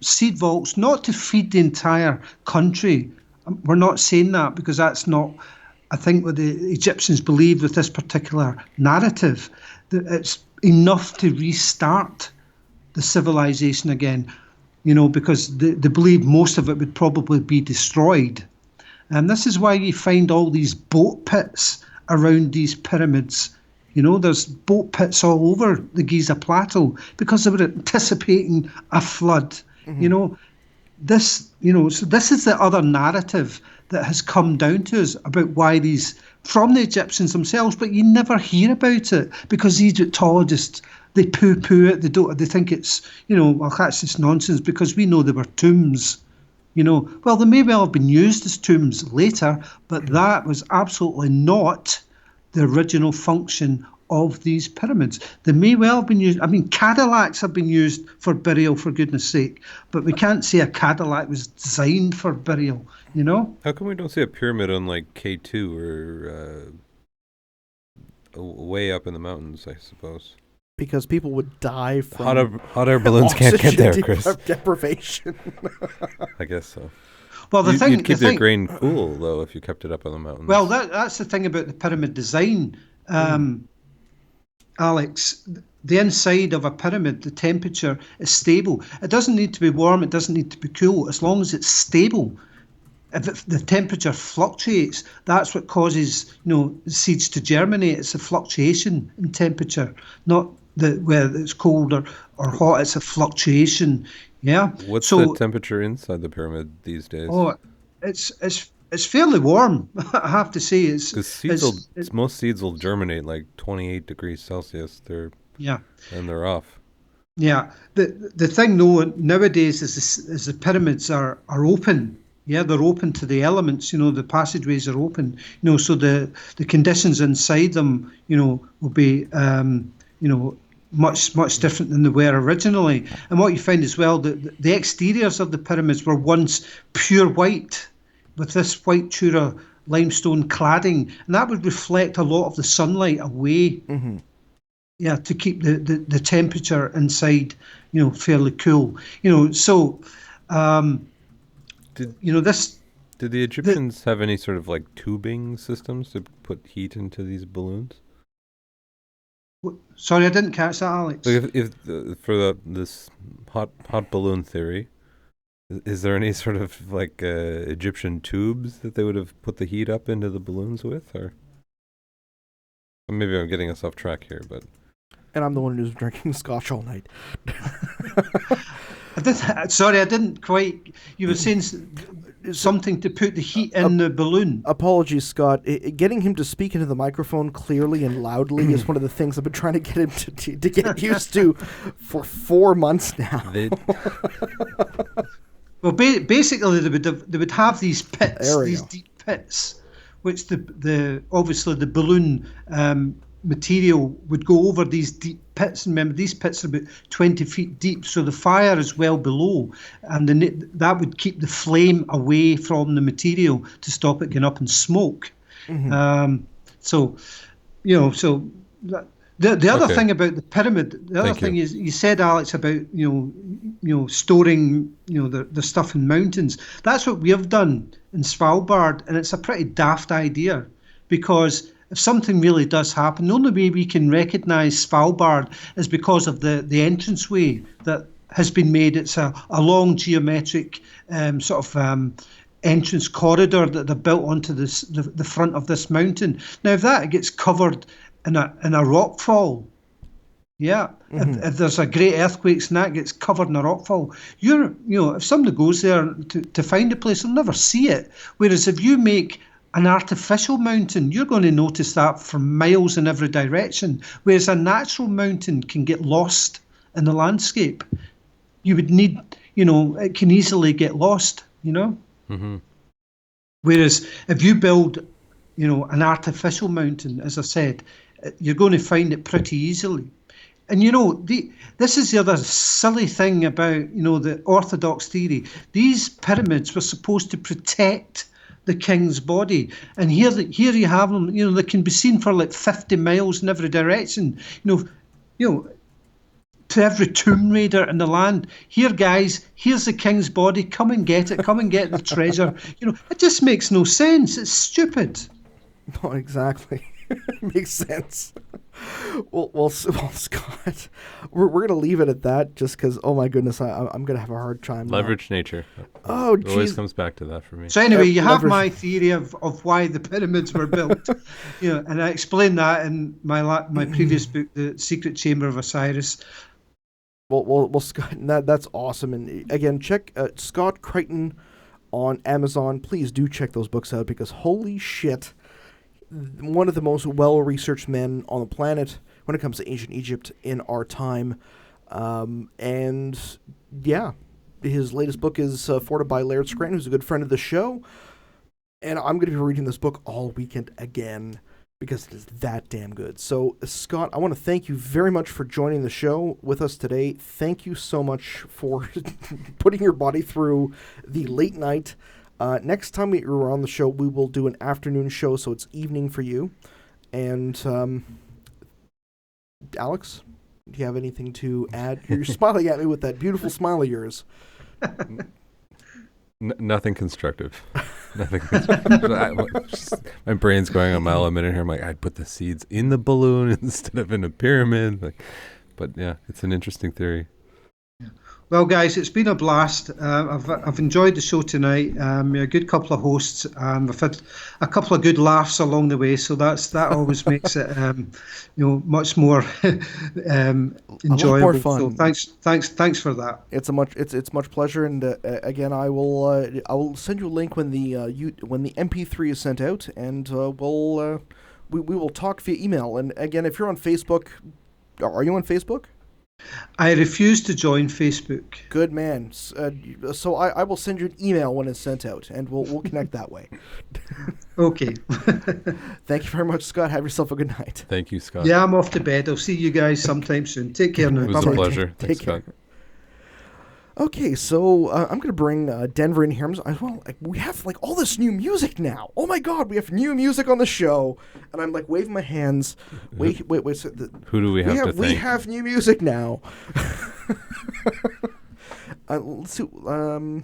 seed vaults, not to feed the entire country. We're not saying that, because that's not, I think, what the Egyptians believed with this particular narrative, that it's enough to restart the civilization again, because they believed most of it would probably be destroyed. And this is why you find all these boat pits around these pyramids. There's boat pits all over the Giza Plateau because they were anticipating a flood. So this is the other narrative that has come down to us about why these, from the Egyptians themselves, but you never hear about it because the Egyptologists, they poo-poo it. They think it's, well, that's just nonsense because we know they were tombs. Well, they may well have been used as tombs later, but that was absolutely not the original function of these pyramids. They may well have been used. I mean, Cadillacs have been used for burial, for goodness sake, but we can't say a Cadillac was designed for burial, How come we don't see a pyramid on like K2 or way up in the mountains, I suppose? Because people would die from hot air balloons can't get there, Chris. Deprivation. I guess so. Well, you'd keep their grain cool, though, if you kept it up on the mountains. Well, that's the thing about the pyramid design, Alex. The inside of a pyramid, the temperature is stable. It doesn't need to be warm. It doesn't need to be cool. As long as it's stable. If the temperature fluctuates, that's what causes seeds to germinate. It's a fluctuation in temperature, not whether it's cold or hot. It's a fluctuation. Yeah. What's the temperature inside the pyramid these days? Oh, it's fairly warm. I have to say, because most seeds will germinate like 28 degrees Celsius. And they're off. Yeah. The thing though nowadays is the pyramids are open. Yeah, they're open to the elements. The passageways are open. So the conditions inside them, will be much different than they were originally. And what you find as well, the exteriors of the pyramids were once pure white, with this white Tura limestone cladding, and that would reflect a lot of the sunlight away. Mm-hmm. Yeah, to keep the temperature inside, fairly cool. Did the Egyptians have any sort of like tubing systems to put heat into these balloons? Sorry, I didn't catch that, Alex. For this hot balloon theory, is there any sort of like Egyptian tubes that they would have put the heat up into the balloons with, or maybe I'm getting us off track here, but. And I'm the one who's drinking scotch all night. I didn't quite. You were saying something to put the heat in the balloon. Apologies, Scott. Getting him to speak into the microphone clearly and loudly is one of the things I've been trying to get him to get used to for 4 months now. Well, basically, they would have these pits, these deep pits, which obviously the balloon material would go over these deep pits. And remember, these pits are about 20 feet deep, so the fire is well below, and that would keep the flame away from the material to stop it going up in smoke. Mm-hmm. The other thing about the pyramid, thing is, you said, Alex, about storing the stuff in mountains. That's what we have done in Svalbard, and it's a pretty daft idea, because if something really does happen, the only way we can recognise Svalbard is because of the entranceway that has been made. It's a long geometric entrance corridor that they've built onto the front of this mountain. Now, if that gets covered in a rockfall, if there's a great earthquakes and that gets covered in a rockfall, if somebody goes there to find a place, they'll never see it. Whereas if you make an artificial mountain, you're going to notice that for miles in every direction, whereas a natural mountain can get lost in the landscape. You would need, it can easily get lost, Mm-hmm. Whereas if you build, an artificial mountain, as I said, you're going to find it pretty easily. And, this is the other silly thing about, the Orthodox theory. These pyramids were supposed to protect the king's body, and here you have them. They can be seen for like 50 miles in every direction. To every tomb raider in the land. Here, guys, here's the king's body. Come and get it. Come and get the treasure. It just makes no sense. It's stupid. No, exactly. Makes sense. Well, Scott, we're going to leave it at that, just because, oh my goodness, I'm going to have a hard time. Leverage nature. Oh, geez. It always comes back to that for me. So anyway, you have my theory of why the pyramids were built, and I explained that in my previous book, The Secret Chamber of Osiris. Well, Scott, that's awesome. And again, check Scott Creighton on Amazon. Please do check those books out, because holy shit, one of the most well-researched men on the planet when it comes to ancient Egypt in our time. And yeah, his latest book is forwarded by Laird Scranton, who's a good friend of the show. And I'm going to be reading this book all weekend again, because it is that damn good. So, Scott, I want to thank you very much for joining the show with us today. Thank you so much for putting your body through the late night. Next time we are on the show, we will do an afternoon show, so it's evening for you. And, Alex, do you have anything to add? You're smiling at me with that beautiful smile of yours. Nothing constructive. Nothing constructive. My brain's going a mile a minute here. I'm like, I'd put the seeds in the balloon instead of in a pyramid. But yeah, it's an interesting theory. Well, guys, it's been a blast. I've enjoyed the show tonight. You're a good couple of hosts. We've had a couple of good laughs along the way, so that always makes it much more enjoyable. More fun. So thanks for that. It's much pleasure, and again, I will send you a link when the MP3 is sent out, and we will talk via email. And again, if you're on Facebook, are you on Facebook? I refuse to join Facebook. Good man. So I will send you an email when it's sent out, and we'll connect that way. Okay. Thank you very much, Scott. Have yourself a good night. Thank you, Scott. Yeah, I'm off to bed. I'll see you guys sometime soon. Take care now. It was Bye-bye. a pleasure. Take Thanks, care. Scott. Okay, so I'm going to bring Denver in here. We have all this new music now. Oh my God, we have new music on the show, and I'm waving my hands. Wait. So who do we have to thank? We have new music now. Let's see. The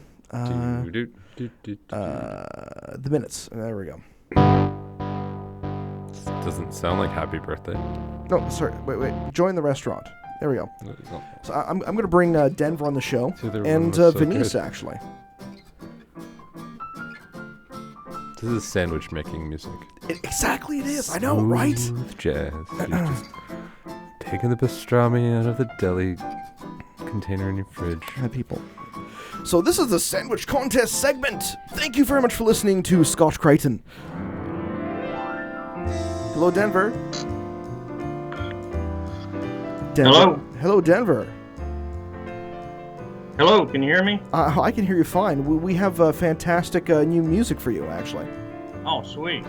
minutes. There we go. Doesn't sound like happy birthday. No, sorry. Wait. Join the restaurant. There we go. So I'm going to bring Denver on the show, and Venice, actually. This is sandwich making music. Exactly it is. I know, right? Smooth jazz. You're just taking the pastrami out of the deli container in your fridge. People. So this is the sandwich contest segment. Thank you very much for listening to Scotch Creighton. Hello, Denver. Hello, Denver. Hello, can you hear me? I can hear you fine. We have fantastic new music for you, actually. Oh, sweet.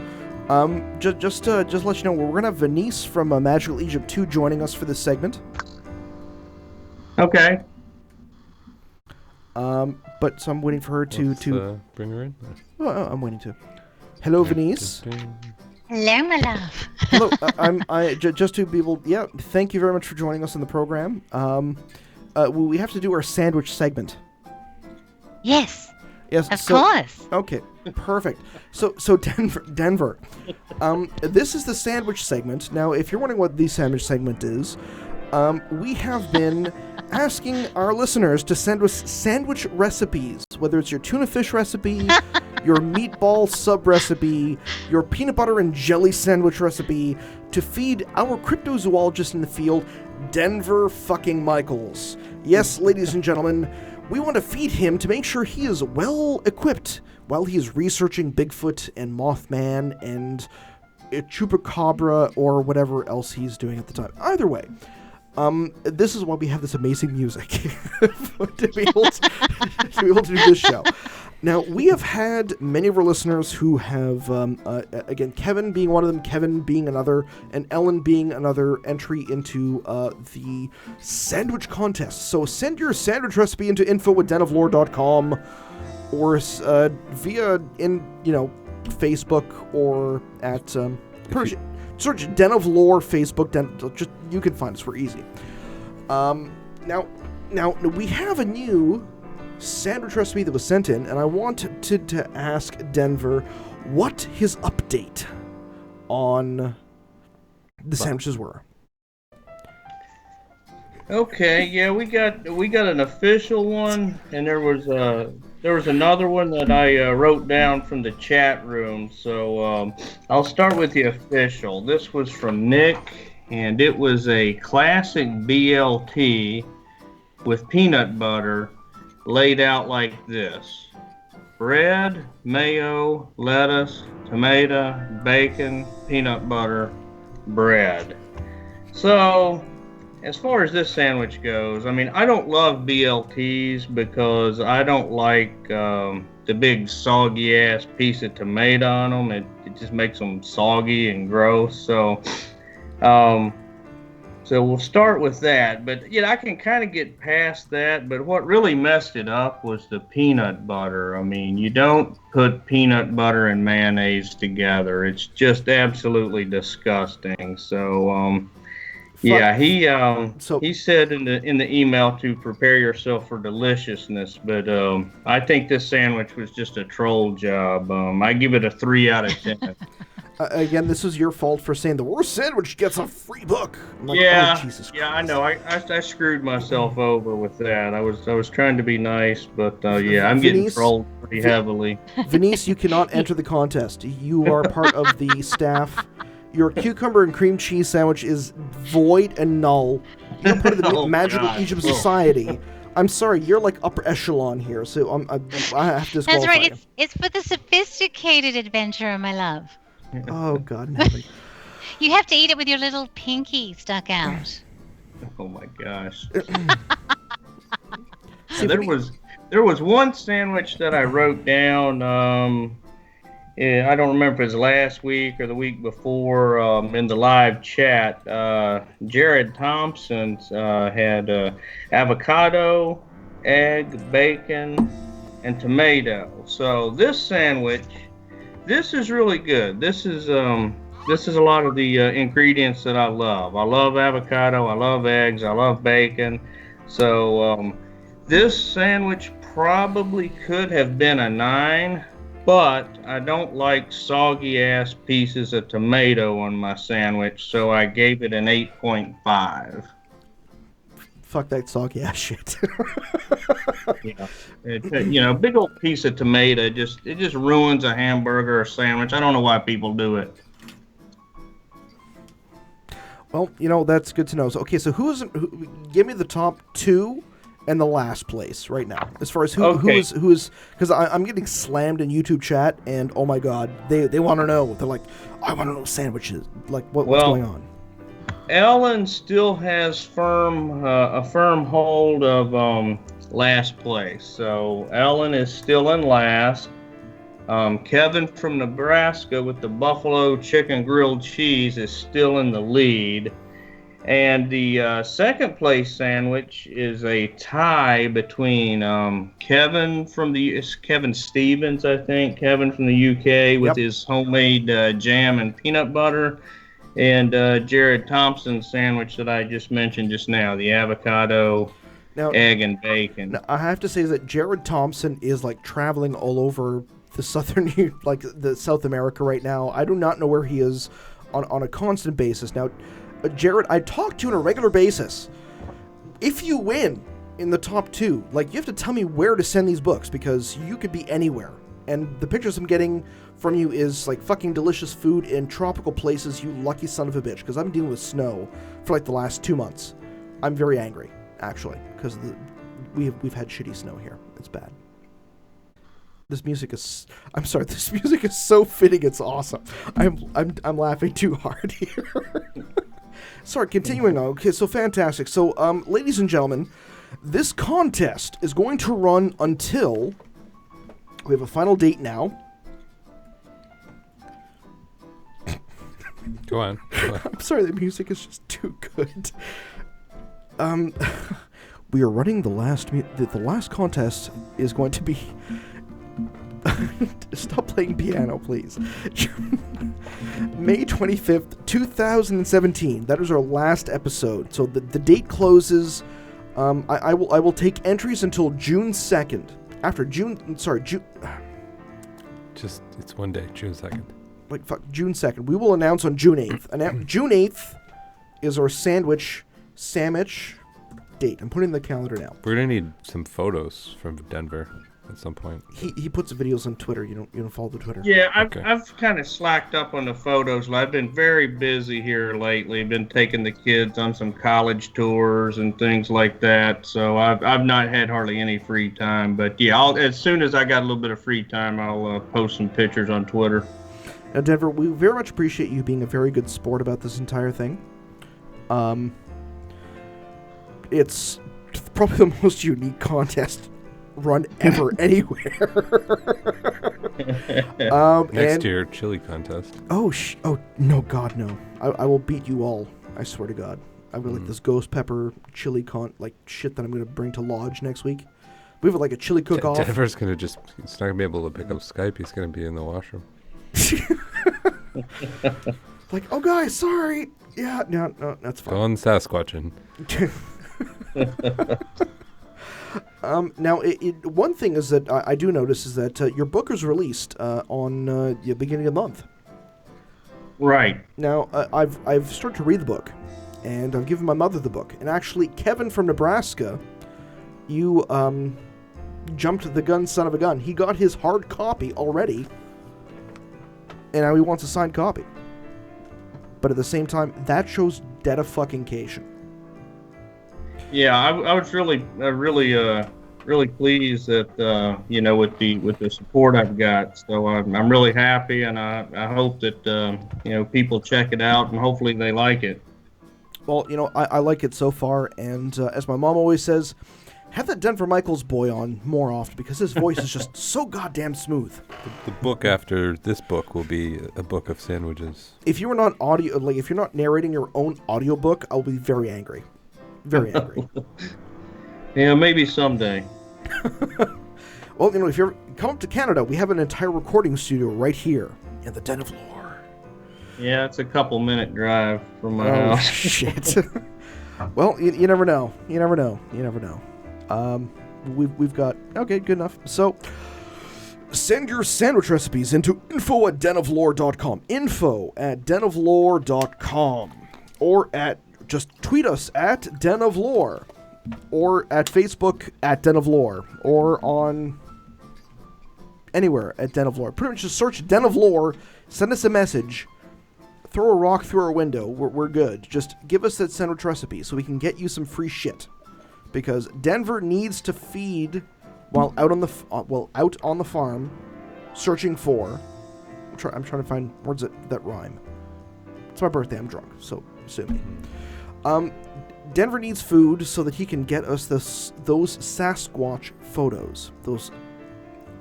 Just to let you know, we're gonna have Venice from Magical Egypt 2 joining us for this segment. Okay. But so I'm waiting for her to bring her in. Oh, I'm waiting to. Hello, Venice. Hello, my love. Hello. Just to be able. Yeah. Thank you very much for joining us on the program. We have to do our sandwich segment. Yes. Yes. Of course. Okay. Perfect. So Denver. This is the sandwich segment. Now, if you're wondering what the sandwich segment is, we have been asking our listeners to send us sandwich recipes, whether it's your tuna fish recipe, your meatball sub recipe, your peanut butter and jelly sandwich recipe, to feed our cryptozoologist in the field, Denver fucking Michaels. Yes, ladies and gentlemen, we want to feed him to make sure he is well equipped while he is researching Bigfoot and Mothman and Chupacabra or whatever else he's doing at the time. Either way, this is why we have this amazing music to be able to do this show. Now, we have had many of our listeners who have, again, Kevin being one of them, Kevin being another, and Ellen being another entry into the sandwich contest. So send your sandwich recipe into info@denoflore.com or via Facebook or at search Den of Lore Facebook. Just you can find us. We're easy. Now we have a new sandwich recipe that was sent in, and I wanted to ask Denver what his update on the sandwiches were. Okay, yeah, we got an official one, and there was another one that I wrote down from the chat room. So I'll start with the official. This was from Nick, and it was a classic BLT with peanut butter laid out like this: bread, mayo, lettuce, tomato, bacon, peanut butter, bread. So as far as this sandwich goes, I mean, I don't love BLTs because I don't like the big soggy ass piece of tomato on them. It just makes them soggy and gross. So we'll start with that. But I can kind of get past that. But what really messed it up was the peanut butter. I mean, you don't put peanut butter and mayonnaise together. It's just absolutely disgusting. So Yeah, So- he said in the email to prepare yourself for deliciousness, but I think this sandwich was just a troll job. I give it a 3 out of 10. Again, this is your fault for saying the worst sandwich gets a free book. I'm like, Yeah, oh, Jesus yeah, I Christ. know. I screwed myself over with that. I was trying to be nice, but yeah, I'm getting Venice- trolled pretty heavily. Venice, you cannot enter the contest. You are part of the staff. Your cucumber and cream cheese sandwich is void and null. You're part of the Oh, Magical God. Egypt Oh. Society. I'm sorry, you're like upper echelon here, so I have to That's disqualify right. you. It's for the sophisticated adventurer, my love. Oh, God in heaven. You have to eat it with your little pinky stuck out. Oh my gosh. See, there Venice- was one sandwich that I wrote down. Yeah, I don't remember if it was last week or the week before in the live chat. Jared Thompson had avocado, egg, bacon, and tomato. So this sandwich, this is really good. This is a lot of the ingredients that I love. I love avocado. I love eggs. I love bacon. So this sandwich probably could have been a 9. But I don't like soggy ass pieces of tomato on my sandwich, so I gave it an 8.5. Fuck that soggy ass shit. Yeah, big old piece of tomato it just ruins a hamburger or sandwich. I don't know why people do it. Well, that's good to know. So, okay, so give me the top 2 and the last place right now, as far as who is because I'm getting slammed in YouTube chat, and oh my God, they want to know. They're like, I want to know sandwiches. Like, what's going on? Ellen still has a firm hold of last place, so Ellen is still in last. Kevin from Nebraska with the buffalo chicken grilled cheese is still in the lead. And the second place sandwich is a tie between Kevin Stevens, I think, Kevin from the UK with his homemade jam and peanut butter, and Jared Thompson's sandwich that I just mentioned just now, the avocado, egg, and bacon. Now, I have to say that Jared Thompson is like traveling all over the the South America right now. I do not know where he is on a constant basis. Now, Jared, I talk to you on a regular basis. If you win in the top 2, you have to tell me where to send these books, because you could be anywhere. And the pictures I'm getting from you is fucking delicious food in tropical places, you lucky son of a bitch, because I'm dealing with snow for the last 2 months. I'm very angry, actually, because we've had shitty snow here. It's bad. This music is so fitting, it's awesome. I'm laughing too hard here. Sorry, continuing on. Okay, so fantastic. So, ladies and gentlemen, this contest is going to run until we have a final date now. Go on. I'm sorry, the music is just too good. We are running the last contest is going to be. Stop playing piano, please. May 25th, 2017. That is our last episode. So the date closes. I will take entries until June 2nd. After June. It's one day, June 2nd. June 2nd. We will announce on June 8th. June 8th is our sandwich date. I'm putting in the calendar now. We're gonna need some photos from Denver at some point. He puts videos on Twitter. You don't follow the Twitter. Yeah, I've kind of slacked up on the photos. I've been very busy here lately. Been taking the kids on some college tours and things like that. So I've not had hardly any free time. But yeah, as soon as I got a little bit of free time, I'll post some pictures on Twitter. Now, Denver, we very much appreciate you being a very good sport about this entire thing. It's probably the most unique contest run ever anywhere. Next year, chili contest. Oh no, God no! I will beat you all. I swear to God. I will this ghost pepper chili shit that I'm gonna bring to Lodge next week. We have a chili cook-off. Denver's gonna he's not gonna be able to pick up Skype. He's gonna be in the washroom. Like, oh, guys, sorry. Yeah, no, that's fine. Going Sasquatching. Now, one thing is that I do notice is that your book was released on the beginning of the month. Right. Now, I've started to read the book, and I've given my mother the book. And actually, Kevin from Nebraska, you jumped the gun, son of a gun. He got his hard copy already, and now he wants a signed copy. But at the same time, that shows dedication. Yeah, I was really pleased that with the support I've got. So I'm really happy, and I hope that people check it out and hopefully they like it. Well, I like it so far, and as my mom always says, have that Denver Michaels boy on more often because his voice is just so goddamn smooth. The book after this book will be a book of sandwiches. If you are not if you're not narrating your own audiobook, I'll be very angry. Very angry. Yeah, maybe someday. Well, if you ever come up to Canada, we have an entire recording studio right here in the Den of Lore. Yeah, it's a couple-minute drive from my house. Oh, shit. Well, you never know. You never know. We've got... Okay, good enough. So, send your sandwich recipes into info@denoflore.com. info@denoflore.com. Or just tweet us at Den of Lore. Or at Facebook at Den of Lore. Or on... anywhere at Den of Lore. Pretty much just search Den of Lore, send us a message, throw a rock through our window. We're good. Just give us that sandwich recipe so we can get you some free shit. Because Denver needs to feed while out on the farm, searching for. I'm trying to find words that rhyme. It's my birthday. I'm drunk, so sue me. Denver needs food so that he can get us those Sasquatch photos, those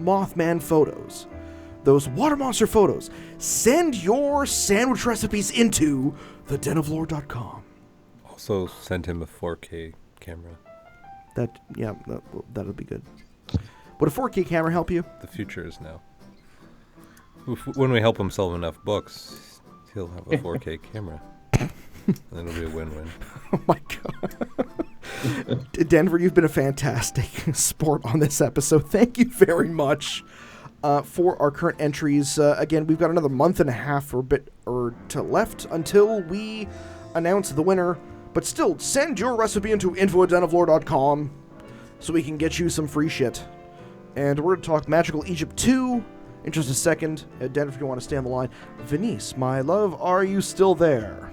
Mothman photos, those water monster photos. Send your sandwich recipes into thedenoflore.com. Also, send him a 4K camera. That'll be good. Would a 4K camera help you? The future is now. When we help him sell enough books, he'll have a 4K camera. And it'll be a win-win. Oh my god. Denver, you've been a fantastic sport on this episode. Thank you very much for our current entries. Again, we've got another month and a half or to left until we announce the winner. But still, send your recipe into info@denoflore.com so we can get you some free shit. And we're going to talk Magical Egypt 2 in just a second. Denver, if you want to stay on the line. Venice, my love, are you still there?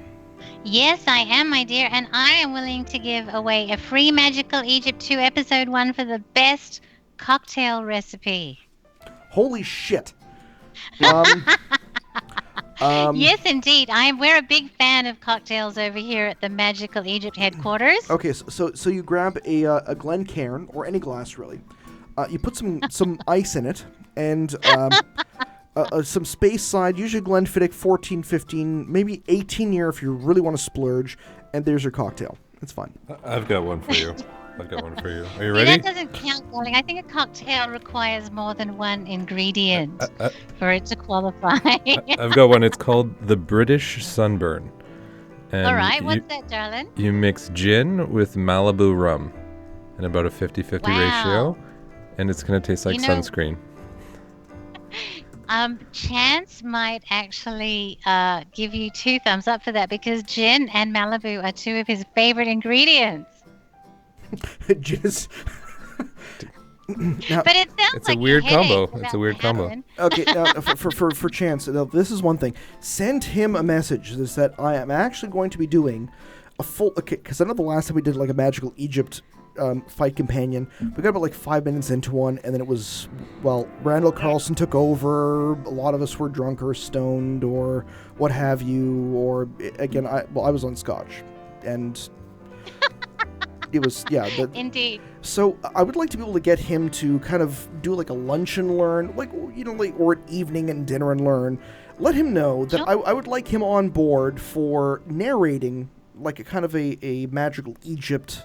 Yes, I am, my dear, and I am willing to give away a free Magical Egypt 2 Episode 1 for the best cocktail recipe. Holy shit. Yes, indeed. We're a big fan of cocktails over here at the Magical Egypt headquarters. Okay, so you grab a Glencairn, or any glass, really. You put some ice in it, and some Space Side, usually Glenfiddich 14, 15, maybe 18 year if you really want to splurge, and there's your cocktail. It's fine. I've got one for you. Are you See, ready? that doesn't count, darling. I think a cocktail requires more than one ingredient for it to qualify. I've got one. It's called the British Sunburn. And all right, what's that, darling? You mix gin with Malibu rum in about a 50-50 ratio, and it's going to taste like sunscreen. Chance might actually give you 2 thumbs up for that because gin and Malibu are 2 of his favorite ingredients. Gin is... Now, but it sounds it's like a weird combo. It's a weird combo. Okay, now for Chance, now, this is one thing. Send him a message that I am actually going to be doing a full... Okay, because I know the last time we did like a Magical Egypt fight companion, we got about like 5 minutes into one, and then it was, well, Randall Carlson took over, a lot of us were drunk or stoned or what have you, or again, I was on scotch, and it was, yeah. Indeed. So I would like to be able to get him to kind of do like a lunch and learn, like, or an evening and dinner and learn. Let him know that I would like him on board for narrating like a kind of a Magical Egypt,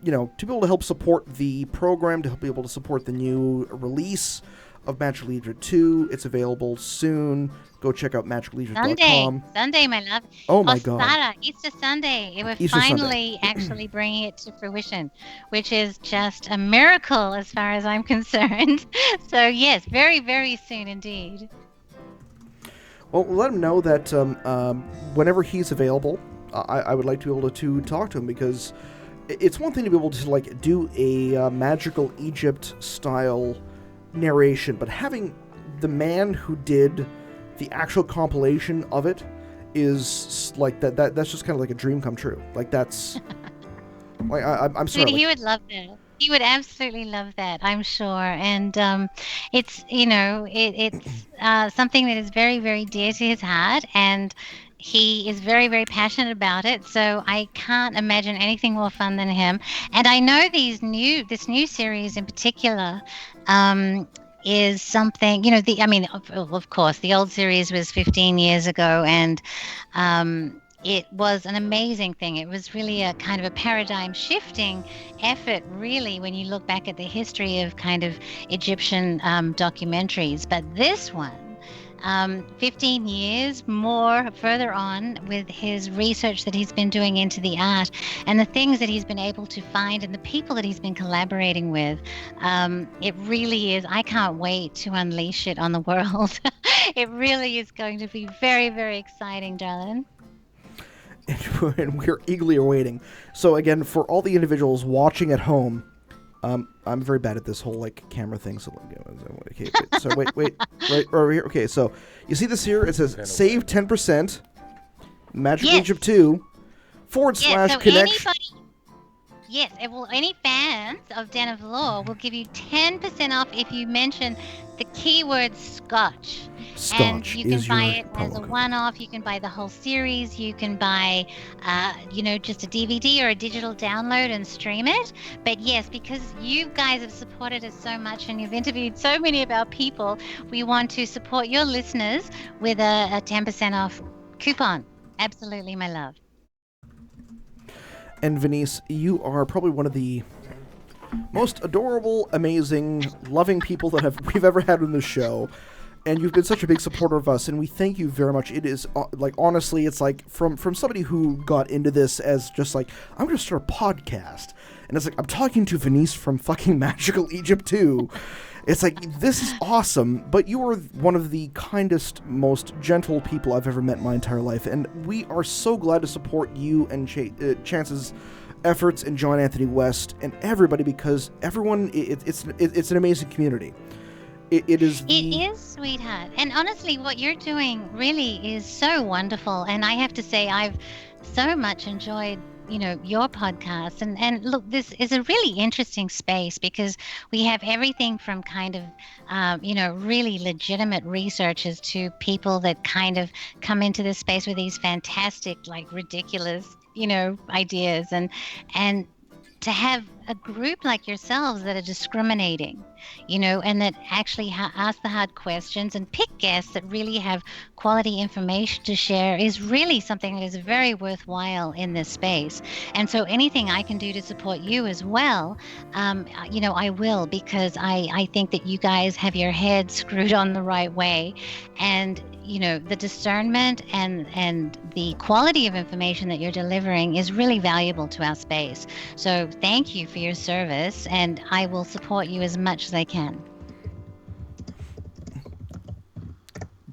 to be able to help support the program, to help be able to support the new release. of Magical Egypt 2. It's available soon. Go check out magicalegypt.com. Sunday, my love. Oh my God. Ostara, Easter Sunday. We're Easter finally actually bringing it to fruition, which is just a miracle as far as I'm concerned. So yes, very, very soon indeed. Well, let him know that whenever he's available, I would like to be able to talk to him, because it's one thing to be able to like do a Magical Egypt style narration, but having the man who did the actual compilation of it is like that's just kind of like a dream come true. Like that's like I'm sorry. Sweetie, he would love that. He would absolutely love that, I'm sure. And it's it's something that is very, very dear to his heart, and he is very, very passionate about it. So I can't imagine anything more fun than him. And I know this new series in particular is something, of course, the old series was 15 years ago, and it was an amazing thing. It was really a kind of a paradigm shifting effort, really, when you look back at the history of kind of Egyptian documentaries. But this one, 15 years more further on, with his research that he's been doing into the art and the things that he's been able to find and the people that he's been collaborating with, it really is, I can't wait to unleash it on the world. It really is going to be very, very exciting, darling. And we're eagerly awaiting. So again, for all the individuals watching at home, I'm very bad at this whole like camera thing. So okay, so wait, right over here. Okay, so you see this here? It says save 10%. Magical Egypt 2 / connection. Yes, any fans of Den of Lore will give you 10% off if you mention the keyword Scotch. And you can buy it as a one-off. You can buy the whole series. You can buy, just a DVD or a digital download and stream it. But yes, because you guys have supported us so much and you've interviewed so many of our people, we want to support your listeners with a 10% off coupon. Absolutely, my love. And Venice, you are probably one of the most adorable, amazing, loving people that we've ever had on the show. And you've been such a big supporter of us, and we thank you very much. It is, honestly, it's like, from somebody who got into this as just like, I'm going to start a podcast. And it's like, I'm talking to Venice from fucking Magical Egypt 2. It's like, this is awesome, but you are one of the kindest, most gentle people I've ever met in my entire life, and we are so glad to support you and Chance's efforts, and John Anthony West, and everybody, because everyone, it's an amazing community. It is, sweetheart. And honestly, what you're doing really is so wonderful, and I have to say, I've so much enjoyed your podcast. And look, this is a really interesting space, because we have everything from kind of, really legitimate researchers to people that kind of come into this space with these fantastic, like ridiculous, ideas, and to have a group like yourselves that are discriminating, and that actually ask the hard questions and pick guests that really have quality information to share is really something that is very worthwhile in this space. And so anything I can do to support you as well, I will, because I think that you guys have your head screwed on the right way, and the discernment and the quality of information that you're delivering is really valuable to our space. So thank you for your service, and I will support you as much as I can.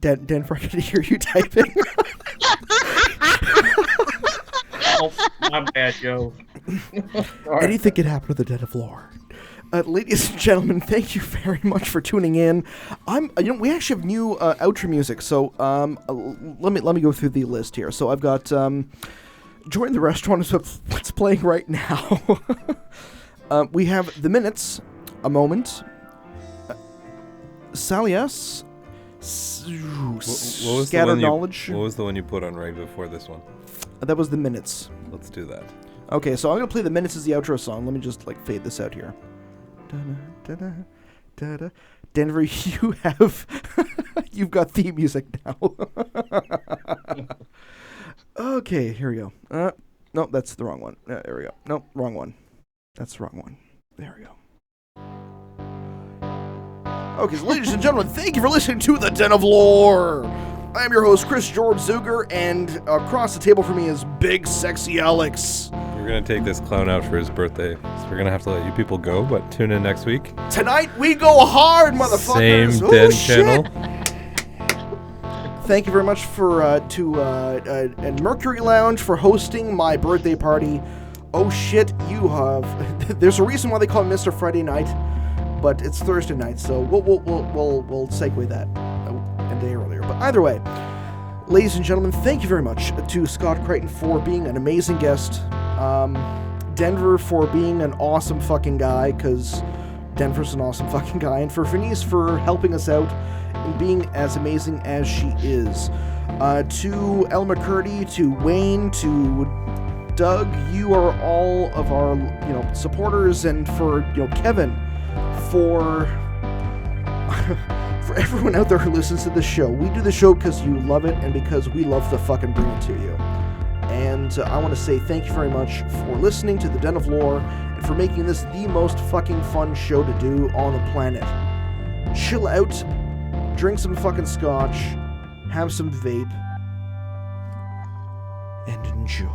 Denver, I can hear you typing. Oh, my bad, Joe. Anything can happen to the Den of Lore. Ladies and gentlemen, thank you very much for tuning in. We actually have new outro music, so let me go through the list here. So I've got Join the Restaurant is what's playing right now. We have The Minutes, A Moment, Salias, Scatter Knowledge. What was the one you put on right before this one? That was The Minutes. Let's do that. Okay, so I'm going to play The Minutes as the outro song. Let me just fade this out here. Denver, you've got theme music now. Okay, here we go. No, that's the wrong one. There we go. No, wrong one. That's the wrong one. There we go. Okay, so ladies and gentlemen, thank you for listening to The Den of Lore. I'm your host, Chris George Zuger, and across the table from me is Big Sexy Alex. We're going to take this clown out for his birthday, so we're going to have to let you people go, but tune in next week. Tonight we go hard, motherfuckers. Same Den channel. Thank you very much for and Mercury Lounge for hosting my birthday party. Oh shit, you have. There's a reason why they call it Mr. Friday Night, but it's Thursday night, so we'll segue that a day earlier. But either way, ladies and gentlemen, thank you very much to Scott Creighton for being an amazing guest. Denver for being an awesome fucking guy, because Denver's an awesome fucking guy, and for Venice for helping us out and being as amazing as she is. To El McCurdy, to Wayne, to Doug, you are all of our, supporters, and for, Kevin, for for everyone out there who listens to this show. We do the show because you love it and because we love to fucking bring it to you. And I want to say thank you very much for listening to The Den of Lore and for making this the most fucking fun show to do on the planet. Chill out, drink some fucking scotch, have some vape, and enjoy.